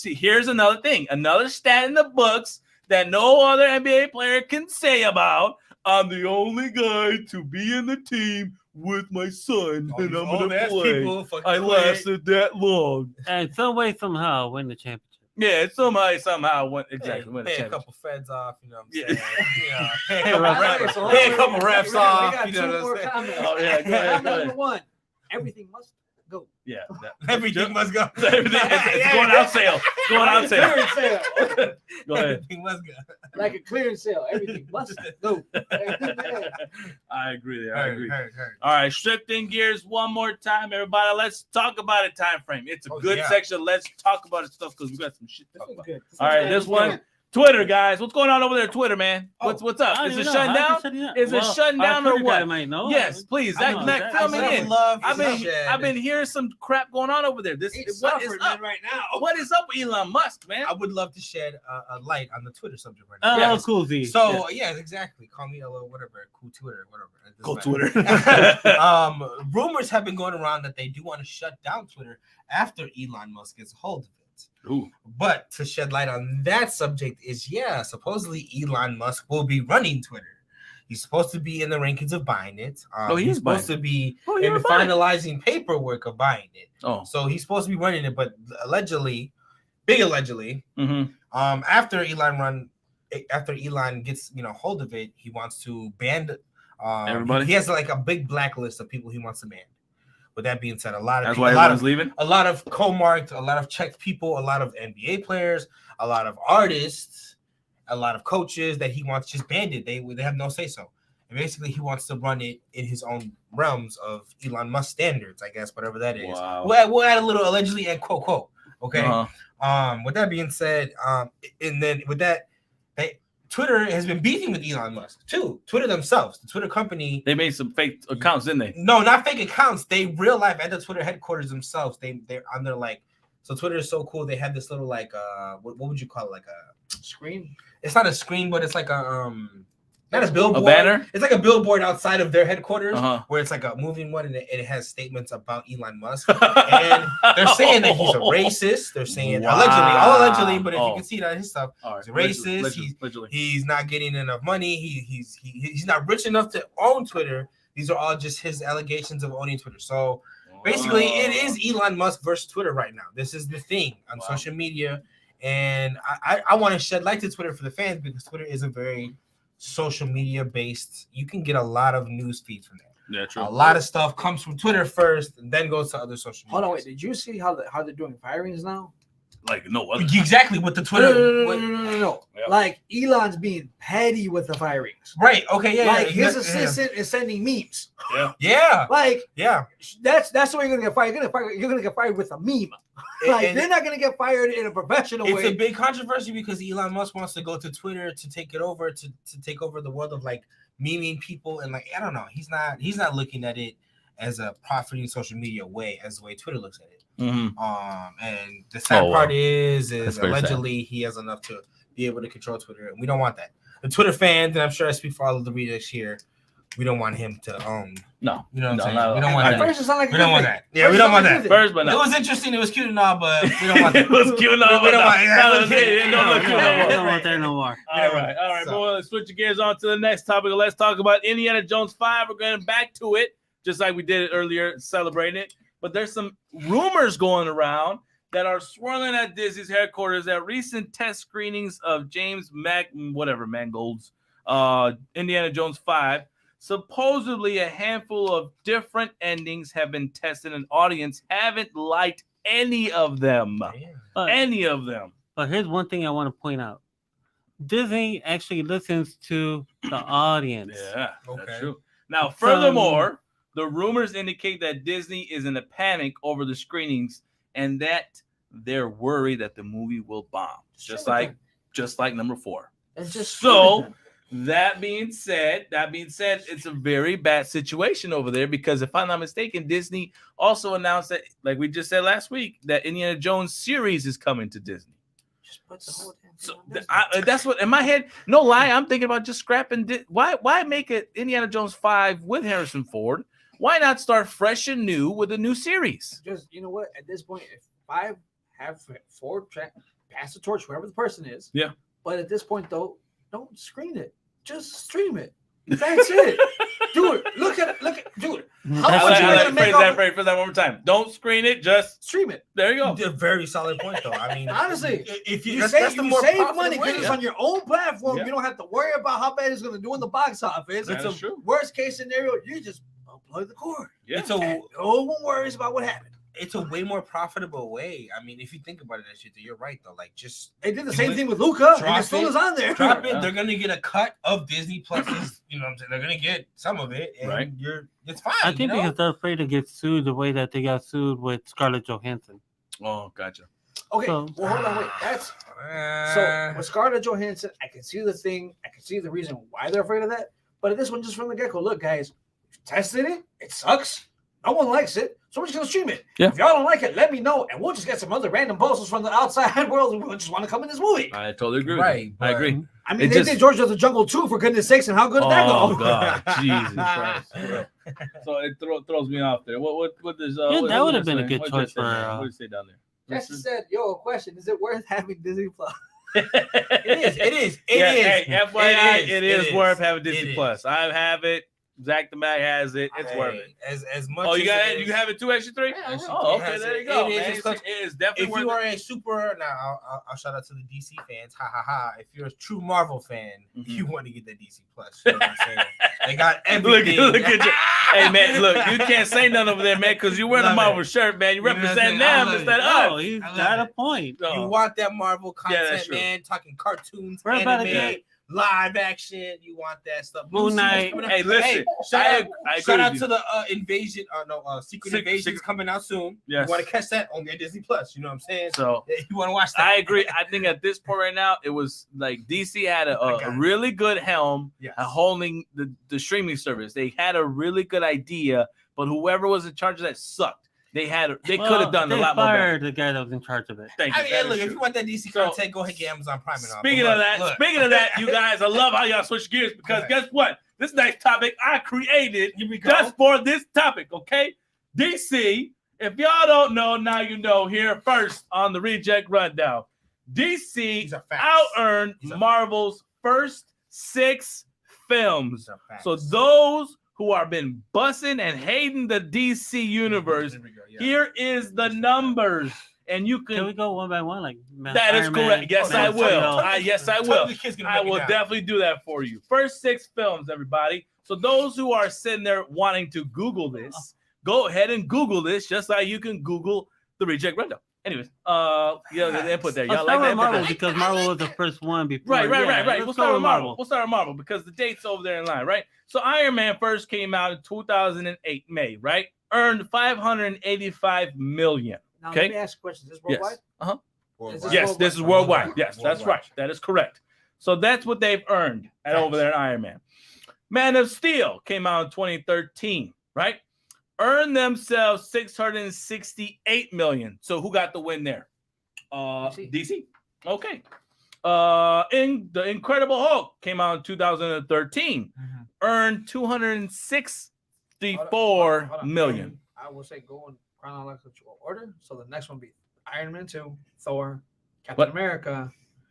S3: Here's another thing, another stat in the books that no other NBA player can say about. I'm the only guy to be in the team with my son, and I'm going to play. I lasted that long.
S2: And some way, somehow, win the championship.
S3: Yeah, somebody somehow went win the
S4: Pay a
S3: championship.
S4: couple feds off, you know what I'm
S3: Yeah.
S4: saying? Pay
S2: Hey,
S4: a couple
S2: right.
S4: refs,
S1: So
S4: pay a couple refs
S1: we
S4: off.
S1: got
S4: You
S1: two
S4: know what
S1: more
S4: I'm saying?
S1: comments.
S3: Oh, yeah, go ahead, go ahead.
S1: Number one, everything must go.
S3: Yeah.
S4: Everything must go.
S3: Everything it's going out sale. Going out sale.
S1: Clearance sale.
S3: Go ahead.
S4: Everything must go.
S1: Like a clearance sale. Everything must go.
S3: I agree there. I agree.
S4: Heard.
S3: All right, shifting gears one more time, everybody. Let's talk about a time frame. It's a good
S4: yeah.
S3: section. Let's talk about it stuff because we got some shit to
S1: This
S3: talk
S1: was
S3: about.
S1: good.
S3: All right, this one, Twitter, guys. What's going on over there, Twitter, man? What's up? Is it shutting down? Is it shutting down or what?
S2: Might know.
S3: Yes, please.
S2: I
S3: Zach
S2: know,
S3: Mac,
S2: Zach-
S3: fill me
S2: I
S3: in.
S4: love
S3: I've been hearing some crap going on over there.
S1: He's
S3: What is
S1: suffering,
S3: up?
S1: man, right now.
S3: What is up with Elon Musk, man?
S4: I would love to shed a light on the Twitter subject right
S2: Oh,
S4: now.
S3: Yes.
S2: cool, Z.
S4: So yeah, exactly. Call me a little whatever, cool Twitter, whatever. It
S3: Go
S4: doesn't matter.
S3: Twitter.
S4: Rumors have been going around that they do want to shut down Twitter after Elon Musk gets a hold of it.
S3: Ooh.
S4: But to shed light on that subject is supposedly Elon Musk will be running Twitter. He's supposed to be in the rankings of buying it. He's supposed to be in the finalizing paperwork of buying it.
S3: Oh.
S4: So he's supposed to be running it, but allegedly,
S3: Mm-hmm.
S4: after Elon gets hold of it, he wants to ban
S3: everybody.
S4: He has like a big blacklist of people he wants to ban. With that being said, a lot of
S3: That's
S4: people,
S3: why everyone's leaving.
S4: a lot of co-marked, a lot of checked people, a lot of NBA players, a lot of artists, a lot of coaches that he wants just banned it. They have no say so. And basically, he wants to run it in his own realms of Elon Musk standards, I guess, whatever that is.
S3: Wow.
S4: We'll add a little allegedly and quote. Okay.
S3: Uh-huh.
S4: With that being said, and then with that, Twitter has been beefing with Elon Musk too. Twitter themselves, the Twitter company.
S3: They made some fake accounts, didn't they?
S4: No, not fake accounts. They real life at the Twitter headquarters themselves. They're on their like. So Twitter is so cool. They have this little like what would you call it? Like a
S1: Screen.
S4: It's not a screen, but it's like a not a billboard.
S3: A banner?
S4: It's like a billboard outside of their headquarters,
S3: Uh-huh.
S4: where it's like a moving one, and it has statements about Elon Musk. And they're saying that he's a racist. They're saying all allegedly, but if you can see that his stuff,
S3: All right.
S4: he's a racist. He's not getting enough money. He's not rich enough to own Twitter. These are all just his allegations of owning Twitter. So basically, it is Elon Musk versus Twitter right now. This is the thing on social media, and I want to shed light to Twitter for the fans, because Twitter is a very social media based. You can get a lot of news feeds from there.
S3: Yeah, true.
S4: A lot of stuff comes from Twitter first, and then goes to other social media.
S1: Hold on, wait. Did you see how they're doing firings now?
S3: Like no other.
S4: Exactly with the Twitter.
S1: No.
S3: Yeah.
S1: Like Elon's being petty with the firings.
S4: Right. Okay. Yeah.
S1: Like
S4: yeah,
S1: his assistant is sending memes.
S3: Yeah.
S4: Yeah.
S1: Like
S4: Yeah.
S1: that's the way you're gonna get fired. You're gonna get fired with a meme. Like
S4: And
S1: they're not gonna get fired in a professional
S4: it's
S1: way.
S4: a big controversy because Elon Musk wants to go to Twitter to take it over, to take over the world of like memeing people, and like I don't know, he's not looking at it as a profiting social media way as the way Twitter looks at it.
S3: Mm-hmm.
S4: And the sad part is
S3: That's very
S4: allegedly he has enough to be able to control Twitter, and we don't want that. The Twitter fans, and I'm sure I speak for all of the readers here, we don't want him to own.
S3: No,
S4: You know what I'm saying?
S3: no,
S4: We don't want
S3: I
S4: that.
S3: agree.
S1: First, it sounded like a
S4: We don't
S1: good
S4: want
S1: thing.
S4: that. Yeah, we don't want that.
S3: First, but
S4: It
S3: no.
S4: was interesting. It was cute and all, but we don't want that.
S3: It was cute enough.
S4: We don't want that.
S3: It don't look cute no
S2: I
S3: more.
S2: don't want that no more.
S3: All right.
S4: So-
S3: Well, let's switch gears on to the next topic. Let's talk about Indiana Jones 5. We're going back to it, just like we did it earlier, celebrating it. But there's some rumors going around that are swirling at Disney's headquarters that recent test screenings of James Mangold's Indiana Jones 5. Supposedly, a handful of different endings have been tested, and audience haven't liked any of them.
S2: But,
S3: Any of them.
S2: but here's one thing I want to point out. Disney actually listens to the audience.
S3: Yeah,
S4: Okay.
S3: that's true. Now, furthermore, the rumors indicate that Disney is in a panic over the screenings and that they're worried that the movie will bomb, just like number 4.
S1: It's just
S3: So, that being said, it's a very bad situation over there because if I'm not mistaken, Disney also announced that, like we just said last week, that Indiana Jones series is coming to Disney.
S1: just put the whole damn thing
S3: So
S1: on Disney.
S3: that's what in my head. No lie, I'm thinking about just scrapping. Why make it Indiana Jones 5 with Harrison Ford? Why not start fresh and new with a new series?
S1: Just you know what? At this point, if 5 have 4 pass the torch, whoever the person is.
S3: Yeah.
S1: But at this point, though, don't screen it. Just stream it. That's it. Do it. Look at it. Do it. How
S2: That's
S1: much
S2: it.
S1: are you gonna make off?
S3: Phrase that one more time. Don't screen it. Just
S1: Stream it.
S3: there you go.
S4: A very solid point, though. I mean,
S1: Honestly,
S4: if you,
S1: You
S4: that's,
S1: save,
S4: that's the
S1: you
S4: more
S1: save
S4: profitable
S1: money because
S4: way.
S1: it's on your own platform.
S3: Yeah.
S1: You don't have to worry about how bad it's going to do in the box office.
S3: That
S1: It's
S3: is true.
S1: worst case scenario. You just unplug the cord.
S3: Yeah.
S4: It's a
S1: And no one worries about what happened.
S4: it's a way more profitable way. I mean, if you think about it, that shit, you're right though. Like, just
S1: They did the
S4: You
S1: same
S4: would
S1: thing with Luca, and
S4: drop
S1: it still
S4: it,
S1: is on there.
S4: drop it.
S3: Yeah.
S4: They're gonna get a cut of Disney Plus's. You know what I'm saying? They're gonna get some of it, and
S3: Right.
S4: it's fine.
S2: I think because they're afraid to get sued the way that they got sued with Scarlett Johansson.
S3: Oh, gotcha.
S1: Okay,
S2: So-
S1: well, hold on, wait. That's so with Scarlett Johansson. I can see the thing. I can see the reason why they're afraid of that. But this one, just from the get-go, look, guys, tested it. It sucks. No one likes it, so we're just gonna stream it.
S3: Yeah.
S1: If y'all don't like it, let me know, and we'll just get some other random posters from the outside world who just want to come in this movie.
S3: I totally agree.
S4: Right,
S3: I
S4: but-
S3: agree.
S1: I mean,
S3: It
S1: they
S3: just-
S1: did George of the Jungle 2, for goodness sakes, and how good did that
S3: Oh
S1: go?
S3: God, Jesus Christ! So it throws me off there. What does
S2: Yeah,
S3: what
S2: that
S3: does
S2: would have
S3: it
S2: been a
S3: say?
S2: good
S3: What
S2: choice
S3: does it say
S2: for,
S3: down there? What does it say down there?
S1: Jesse said, "Yo, a question: is it worth having Disney Plus?"
S4: It is.
S3: Hey, FYI, it is worth having
S4: It
S3: Disney
S4: is.
S3: Plus. I have it. Zach the Mag has it. It's worth it.
S4: As much.
S3: Oh, you
S4: as
S3: got
S4: it
S3: it?
S4: is-
S3: You have it too, extra 3?
S1: Yeah, I
S3: Oh,
S4: It
S3: okay,
S4: has
S3: there
S4: it.
S3: you go,
S4: It is.
S3: man.
S4: It's
S3: It is definitely
S4: If
S3: worth
S4: you
S3: it.
S4: are a super, now I'll shout out to the DC fans. Ha ha ha! If you're a true Marvel fan,
S3: Mhm.
S4: you want to get the DC Plus. You know what I'm saying? They got
S3: Look,
S4: everything.
S3: look at you. Hey, man, look, you can't say nothing over there, man, because you wear the
S4: Love
S3: Marvel
S4: it.
S3: shirt, man. You
S4: You know what I'm
S3: represent
S4: saying? I
S3: them
S4: love
S3: instead
S4: it.
S3: of
S2: Oh,
S3: us.
S2: he's
S4: I love
S2: got a
S4: it.
S2: point.
S3: No.
S4: You want that Marvel
S3: Yeah, that's
S4: content,
S3: true.
S4: man? Talking cartoons,
S2: We're about to
S4: anime,
S2: get-
S4: live action. You want that stuff?
S2: Moon
S4: New
S2: Knight.
S4: series coming out.
S3: Hey, listen,
S4: shout
S3: I
S4: out,
S3: agree
S4: shout out
S3: with
S4: to
S3: you.
S4: the Invasion. Secret Invasion is
S3: Secret-
S4: coming out soon.
S3: Yes.
S4: You want to catch that on your Disney Plus? You know what I'm saying?
S3: So
S4: You want to watch that?
S3: I agree. I think at this point right now, it was like DC had
S4: I got
S3: a
S4: it.
S3: really good helm
S4: Yes.
S3: holding the streaming service. They had a really good idea, but whoever was in charge of that sucked. They could have done a lot more.
S2: Fired the guy that was in charge of it.
S3: Thank you.
S4: I mean,
S3: That
S4: look,
S3: is
S4: if
S3: true.
S4: you want that DC content, go ahead and get Amazon Prime and all.
S3: Speaking
S4: But
S3: of that, you guys, I love how y'all switch gears because
S4: Right.
S3: guess what? This next topic I created
S4: Here we go.
S3: just for this topic, okay? DC, if y'all don't know, now you know here first on the ReJect Rundown. DC
S4: These are facts.
S3: out-earned
S4: These are
S3: Marvel's first 6 films.
S4: These are facts.
S3: So those who have been bussing and hating the DC universe,
S4: Here we go, yeah.
S3: here is the numbers. And you
S2: Can we
S3: can...
S2: go one by one? Like
S3: That is
S2: Iron
S3: correct.
S2: Man,
S3: Yes,
S2: Man
S3: I
S2: of
S3: will.
S2: Steel?
S3: Yes, I
S4: Tell
S3: will.
S4: the kids gonna
S3: I
S4: break it
S3: will
S4: down.
S3: definitely do that for you. First 6 films, everybody. So those who are sitting there wanting to Google this, go ahead and Google this, just like you can Google the ReJect Rundown. Anyways, the input there.
S2: I'll
S3: Y'all
S2: start
S3: like
S2: with
S3: that
S2: Marvel
S3: input?
S2: because Marvel was the first one before.
S3: Right.
S2: Yeah,
S3: We'll
S2: let's
S3: start
S2: go
S3: with Marvel. We'll start with Marvel because the date's over there in line, right? So Iron Man first came out in 2008 May, right? Earned $585 million.
S1: Now
S3: Okay.
S1: let me ask a question. Is this worldwide?
S3: Yes.
S1: Is this
S3: Yes, this is worldwide. Yes, that's
S4: Worldwide.
S3: right. That is correct. So that's what they've earned at
S4: Facts.
S3: over there in Iron Man. Man of Steel came out in 2013, right? Earned themselves $668 million. So who got the win there? DC. Okay. In the Incredible Hulk came out in 2013.
S1: Mhm.
S3: Earned $264
S1: Hold on.
S3: million.
S1: I will say go in chronological order. So the next one be Iron Man 2, Thor, Captain
S3: What?
S1: America.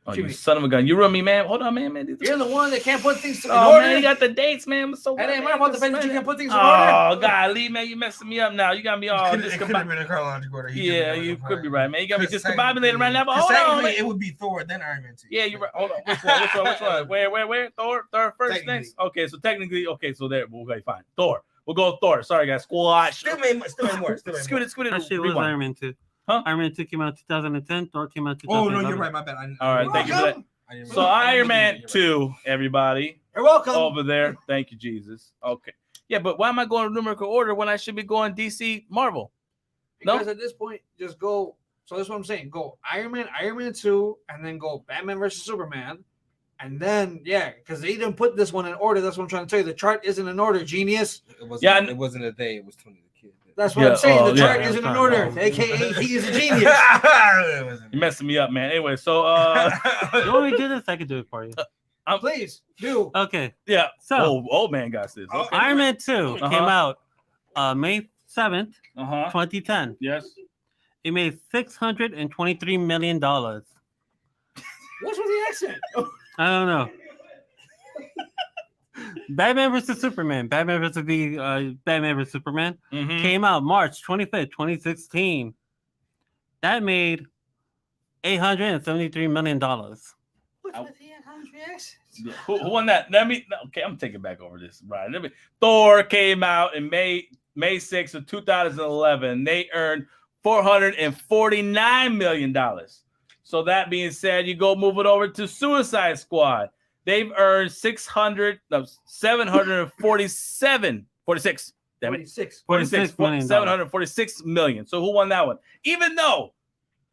S3: Oh,
S1: Jimmy.
S3: you son of a gun. You ruined me, man. Hold on, man.
S1: You're the one that can't put things in
S3: Oh,
S1: order.
S3: man, you got the dates, man. So
S1: That ain't my fault. The fact that you can't put things in
S3: Oh,
S1: order.
S3: golly, man, you messing me up now. You got me all
S4: It could have
S3: discombobulated.
S4: been a chronological order.
S3: Yeah, you could be right, man. You got me
S4: 'Cause
S3: discombobulated right now. But hold on,
S4: technically,
S3: man.
S4: it would be Thor, then Iron Man 2.
S3: Yeah, you're right. Hold on. Which one? Where? Thor first,
S4: Technically.
S3: next? Okay, so technically, so there. Okay, fine. Thor. We'll go with Thor. Sorry, guys. Squash.
S4: Still made more.
S3: Scoot it.
S2: Actually, it was
S3: Rewind.
S2: Iron Man 2.
S3: Huh?
S2: Iron Man 2 came out in 2010. Thor came out in
S4: Oh
S2: 2011.
S4: no, you're right. My bad.
S3: All right, thank you for that. So Iron Man 2, everybody.
S1: You're welcome.
S3: Over there. Thank you, Jesus. Okay. Yeah, but why am I going numerical order when I should be going DC Marvel?
S1: Because at this point, just go. So that's what I'm saying. Go Iron Man 2, and then go Batman versus Superman. And then, because they didn't put this one in order. That's what I'm trying to tell you. The chart isn't in order, genius.
S4: It wasn't,
S3: Yeah,
S4: it wasn't a day. It was 20 the kid.
S1: That's what I'm saying. The chart
S2: yeah.
S1: isn't in order. AKA, he is a genius.
S3: You're messing me up, man. Anyway, so
S2: You want me to do this? I can do it for you.
S1: Please do.
S2: Okay.
S3: yeah.
S2: So,
S3: Old man got this. Okay.
S2: Iron Man 2
S3: Uh-huh.
S2: came out May 7th,
S3: Uh-huh.
S2: 2010.
S3: Yes.
S2: It made $623 million. I
S1: What's with the accent?
S2: don't know. Batman vs. Superman. Batman vs. Superman
S3: Mhm.
S2: came out March 25th, 2016. That made $873 million.
S1: What's with the accent?
S3: Who won that? Okay, I'm taking back over this. Right. Thor came out in May 6th of 2011. They earned $449 million. So that being said, you go move it over to Suicide Squad. They've earned 46 $746 million. So who won that one? Even though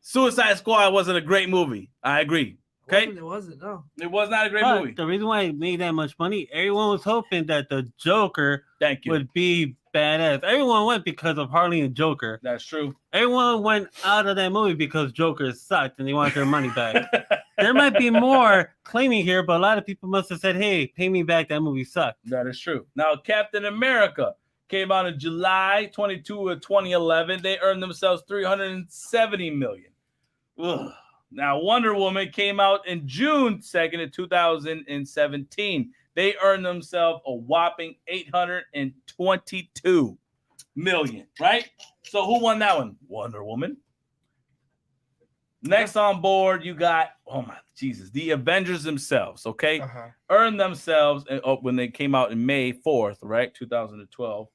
S3: Suicide Squad wasn't a great movie. I agree. Okay.
S1: It wasn't. No.
S3: It was not a great
S2: But
S3: movie.
S2: the reason why it made that much money, everyone was hoping that the Joker
S3: Thank you.
S2: would be badass. Everyone went because of Harley and Joker.
S3: That's true.
S2: Everyone went out of that movie because Joker sucked and they wanted their money back. There might be more claiming here, but a lot of people must have said, hey, pay me back. That movie sucked.
S3: That is true. Now, Captain America came out in July 22 of 2011. They earned themselves $370 million. Ugh. Now, Wonder Woman came out in June 2nd of 2017. They earned themselves a whopping $822 million, right? So who won that one? Wonder Woman. Next on board, you got, oh my Jesus, the Avengers themselves, okay? Earned themselves, when they came out in May 4th, right, 2012,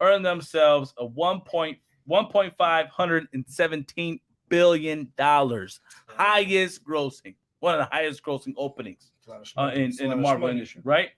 S3: earned themselves a $1.517 billion. Highest grossing, one of the highest grossing openings in the Marvel industry, right?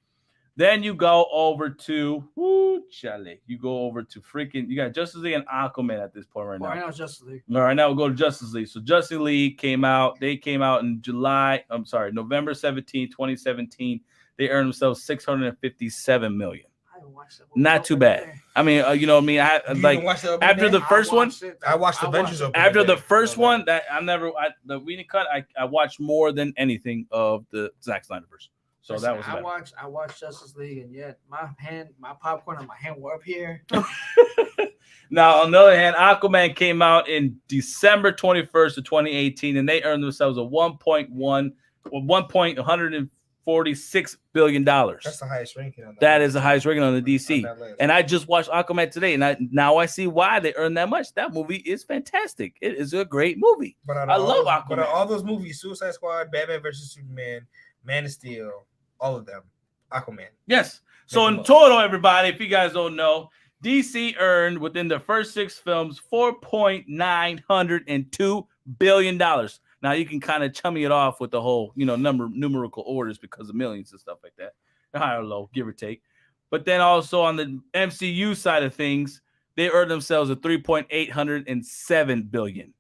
S3: Then you go over to, you go over to you got Justice League and Aquaman at this point right now.
S1: Right now, it's Justice League.
S3: All right, now we'll go to Justice League. So Justice League came out in November 17, 2017. They earned themselves $657 million.
S1: I haven't watched that movie.
S3: Not too bad. I mean, you know what I mean? I
S4: You
S3: like
S4: didn't watch the opening
S3: after
S4: day?
S3: the first one.
S4: I watched Avengers opening
S3: After the
S4: day.
S3: first
S4: Oh,
S3: one, that the reading cut, I watched more than anything of the Zack Snyderverse. So
S1: Listen,
S3: that was better.
S1: I watched Justice League, and yet my popcorn and my hand were up here.
S3: Now, on the other hand, Aquaman came out in December 21st of 2018, and they earned themselves a $1.146 billion.
S4: That's the highest ranking on
S3: That is the highest ranking on the DC.
S4: on that list.
S3: And I just watched Aquaman today, and now I see why they earned that much. That movie is fantastic. It is a great movie.
S4: But
S3: I love Aquaman.
S4: But all those movies, Suicide Squad, Batman vs Superman, Man of Steel, all of them, Aquaman.
S3: Yes. So in total, everybody, if you guys don't know, DC earned within the first 6 films $4.902 billion. Now you can kind of chummy it off with the whole, numerical orders because of millions and stuff like that, high or low, give or take. But then also on the MCU side of things, they earned themselves a $3.807 billion.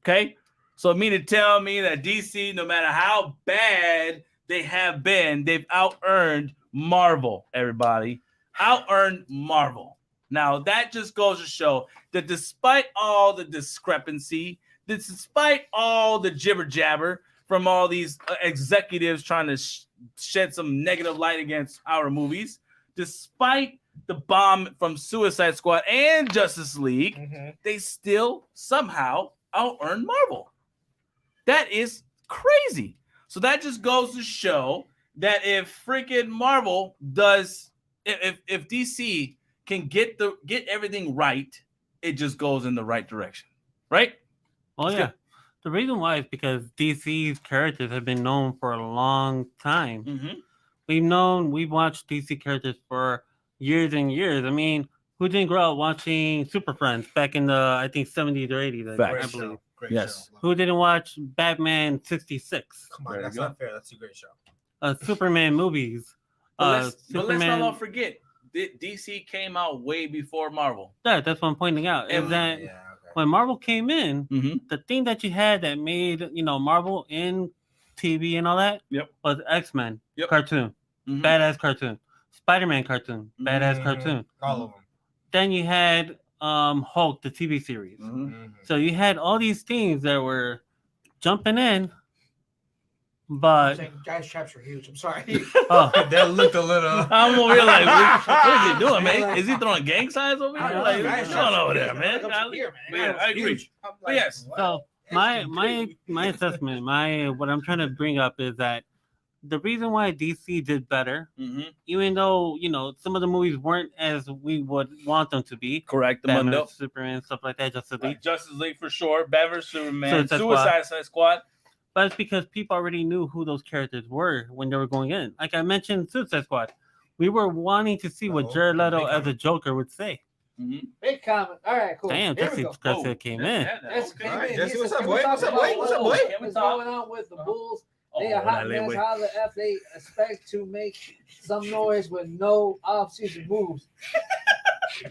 S3: Okay, so tell me that DC, no matter how bad they have been, they've out-earned Marvel. Everybody. Out-earned Marvel. Now, that just goes to show that despite all the discrepancy, despite all the jibber-jabber from all these executives trying to shed some negative light against our movies, despite the bomb from Suicide Squad and Justice League, they still somehow out-earned Marvel. That is crazy. So that just goes to show that if freaking Marvel does... If DC can get everything right, it just goes in the right direction, right?
S2: Oh yeah. The reason why is because DC's characters have been known for a long time.
S3: Mm-hmm.
S2: We've watched DC characters for years and years. I mean, who didn't grow up watching Super Friends back in the, I think, 70s or 80s? I believe.
S4: Great
S3: Yes.
S4: show.
S2: Who didn't watch Batman 66?
S4: Come on,
S3: There
S4: that's
S3: you go.
S4: not fair. That's a great show.
S2: Superman movies.
S3: But let's not all forget, DC came out way before Marvel.
S2: That's what I'm pointing out. Is that when Marvel came in, the thing that you had that made Marvel in TV and all that was X-Men cartoon, badass cartoon, Spider-Man cartoon, badass cartoon,
S4: all of them.
S2: Then you had Hulk, the TV series. So you had all these things that were jumping in. But
S1: guys, traps are huge. I'm sorry.
S4: That looked a little.
S3: I'm over here like, what is he doing, man? Is he throwing gang signs over here? Like,
S1: guys,
S3: what's going on over there, man?
S1: Here, man.
S3: Yeah, I agree. But yes.
S2: So my assessment, what I'm trying to bring up is that the reason why DC did better, even though some of the movies weren't as we would want them to be,
S3: Correct, the
S2: Batman,
S3: Mundo.
S2: Superman, stuff like that, Justice League.
S3: Like Justice League for sure, Batman, Superman,
S2: Suicide
S3: Suicide Squad.
S2: But it's because people already knew who those characters were when they were going in. Like I mentioned, Suicide Squad. We were wanting to see what Jared Leto as a Joker would say.
S1: Big comment. All right, cool.
S2: Damn, Jesse Garcia came in.
S1: That's
S3: okay.
S1: came in.
S4: Jesse,
S1: He
S4: what's
S1: said,
S4: up, boy? What's up, boy? What's up, boy?
S1: What's going on with the Bulls? They are hot mess. How the F they expect to make some noise with no off-season moves?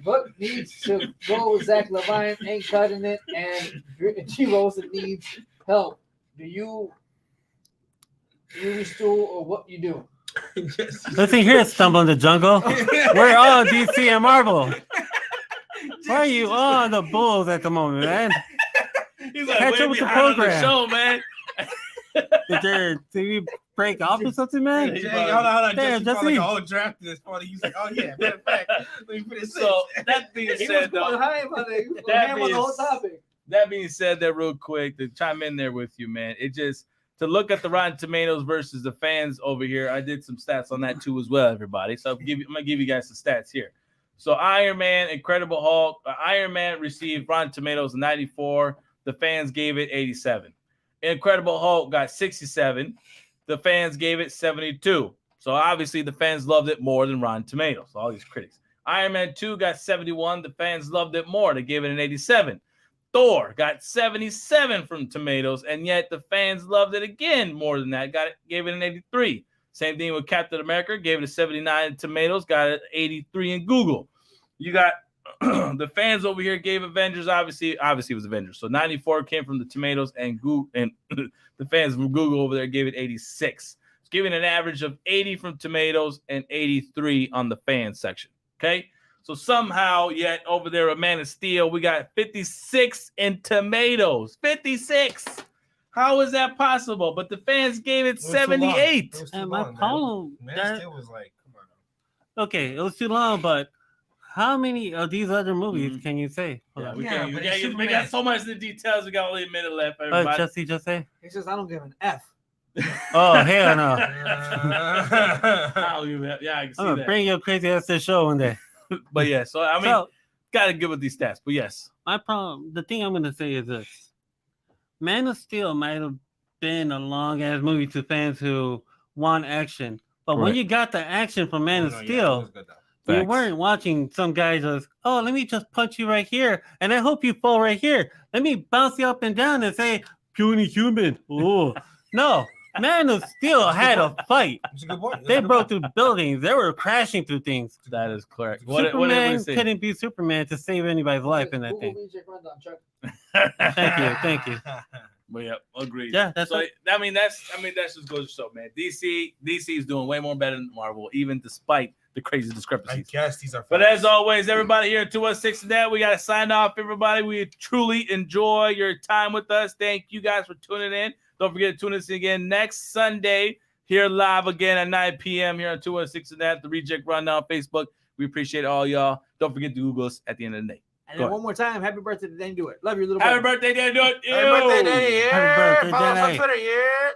S1: What needs to go with Zach Levine ain't cutting it, and G Rosa needs help. Do you restore or what you do?
S2: Listen here, Stumble in the Jungle. We're all DC and Marvel. Why are you on the Bulls at the moment, man?
S3: He's like,
S2: Catch
S3: way
S2: up with the
S3: behind on the
S2: program.
S3: show, man.
S2: Did we break off or something, man?
S4: Hold on.
S2: Damn,
S4: Jesse like
S2: Jesse.
S4: a whole draft this party. He's like, oh yeah, matter of fact, let me put it
S3: So that being said, though, that being said, that real quick to chime in there with you, man. It just to look at the Rotten Tomatoes versus the fans over here. I did some stats on that too as well, everybody. So I'm gonna give you guys some stats here. So Iron Man, Incredible Hulk, Iron Man received Rotten Tomatoes 94. The fans gave it 87. Incredible Hulk got 67. The fans gave it 72. So obviously the fans loved it more than Rotten Tomatoes. All these critics. Iron Man 2 got 71. The fans loved it more. They gave it an 87. Thor got 77 from Tomatoes, and yet the fans loved it again more than that. Gave it an 83. Same thing with Captain America. Gave it a 79 in Tomatoes. Got it 83 in Google. You got the fans over here gave Avengers. Obviously it was Avengers. So 94 came from the Tomatoes and Google, and the fans from Google over there gave it 86. giving an average of 80 from tomatoes and 83 on the fan section. Okay, so somehow yet over there at Man of Steel, we got 56 in tomatoes. 56. How is that possible? But the fans gave it 78.
S4: It was too
S2: And my
S4: long,
S2: problem,
S4: man of Steel was like, come on now.
S2: okay, it was too long, but how many of these other movies can you say? Hold
S3: Yeah,
S2: on.
S3: we,
S4: Yeah,
S3: can't,
S4: but
S3: we,
S4: it's
S3: got, we
S4: Superman.
S3: got so much of the details. We got only a minute left, everybody.
S2: Jesse, just say.
S1: He says I don't give an F.
S2: Oh, hell no.
S3: I'll give it- yeah, I can see
S2: I'm gonna
S3: that.
S2: bring your crazy ass to the show one day.
S3: But yeah, so I mean,
S2: So,
S3: gotta give it these stats. But yes,
S2: my problem, the thing I'm gonna say is this: Man of Steel might have been a long ass movie to fans who want action, but when
S3: Correct.
S2: you got the action from Man of
S4: Oh, no, yeah, it
S2: Steel,
S4: was good, though.
S2: you
S3: Facts.
S2: weren't watching some guy just, oh, let me just punch you right here, and I hope you fall right here. Let me bounce you up and down and say, puny human. Oh, no. Man of Steel had a fight.
S4: It's a good point.
S2: They broke through buildings. They were crashing through things.
S3: that is correct. What did
S2: Superman
S3: we say?
S2: couldn't be Superman to save anybody's life in that
S1: Google
S2: thing.
S1: ReJect Rundown, Chuck.
S2: Thank you.
S3: But yeah, agreed.
S2: Yeah, that's
S3: so.
S2: it.
S3: I mean, that just goes to show, man. DC is doing way more better than Marvel, even despite the crazy
S4: I
S3: discrepancies.
S4: guess these are.
S3: But
S4: facts.
S3: as always, everybody here at 216 and that, we got to sign off, everybody. We truly enjoy your time with us. Thank you guys for tuning in. Don't forget to tune us in again next Sunday here live again at 9 p.m. here on 216 and that, the ReJect Rundown Facebook. We appreciate all y'all. Don't forget to Google us at the end of the day.
S1: And
S3: Go
S1: then
S3: ahead.
S1: one more time, happy birthday to Danny Do It. Love you, little
S3: Happy
S1: brother.
S3: birthday, Dan. Do it.
S4: Happy birthday, Danny. Yeah.
S2: Happy birthday,
S4: Follow us on
S2: Danny.
S4: Twitter. Yeah.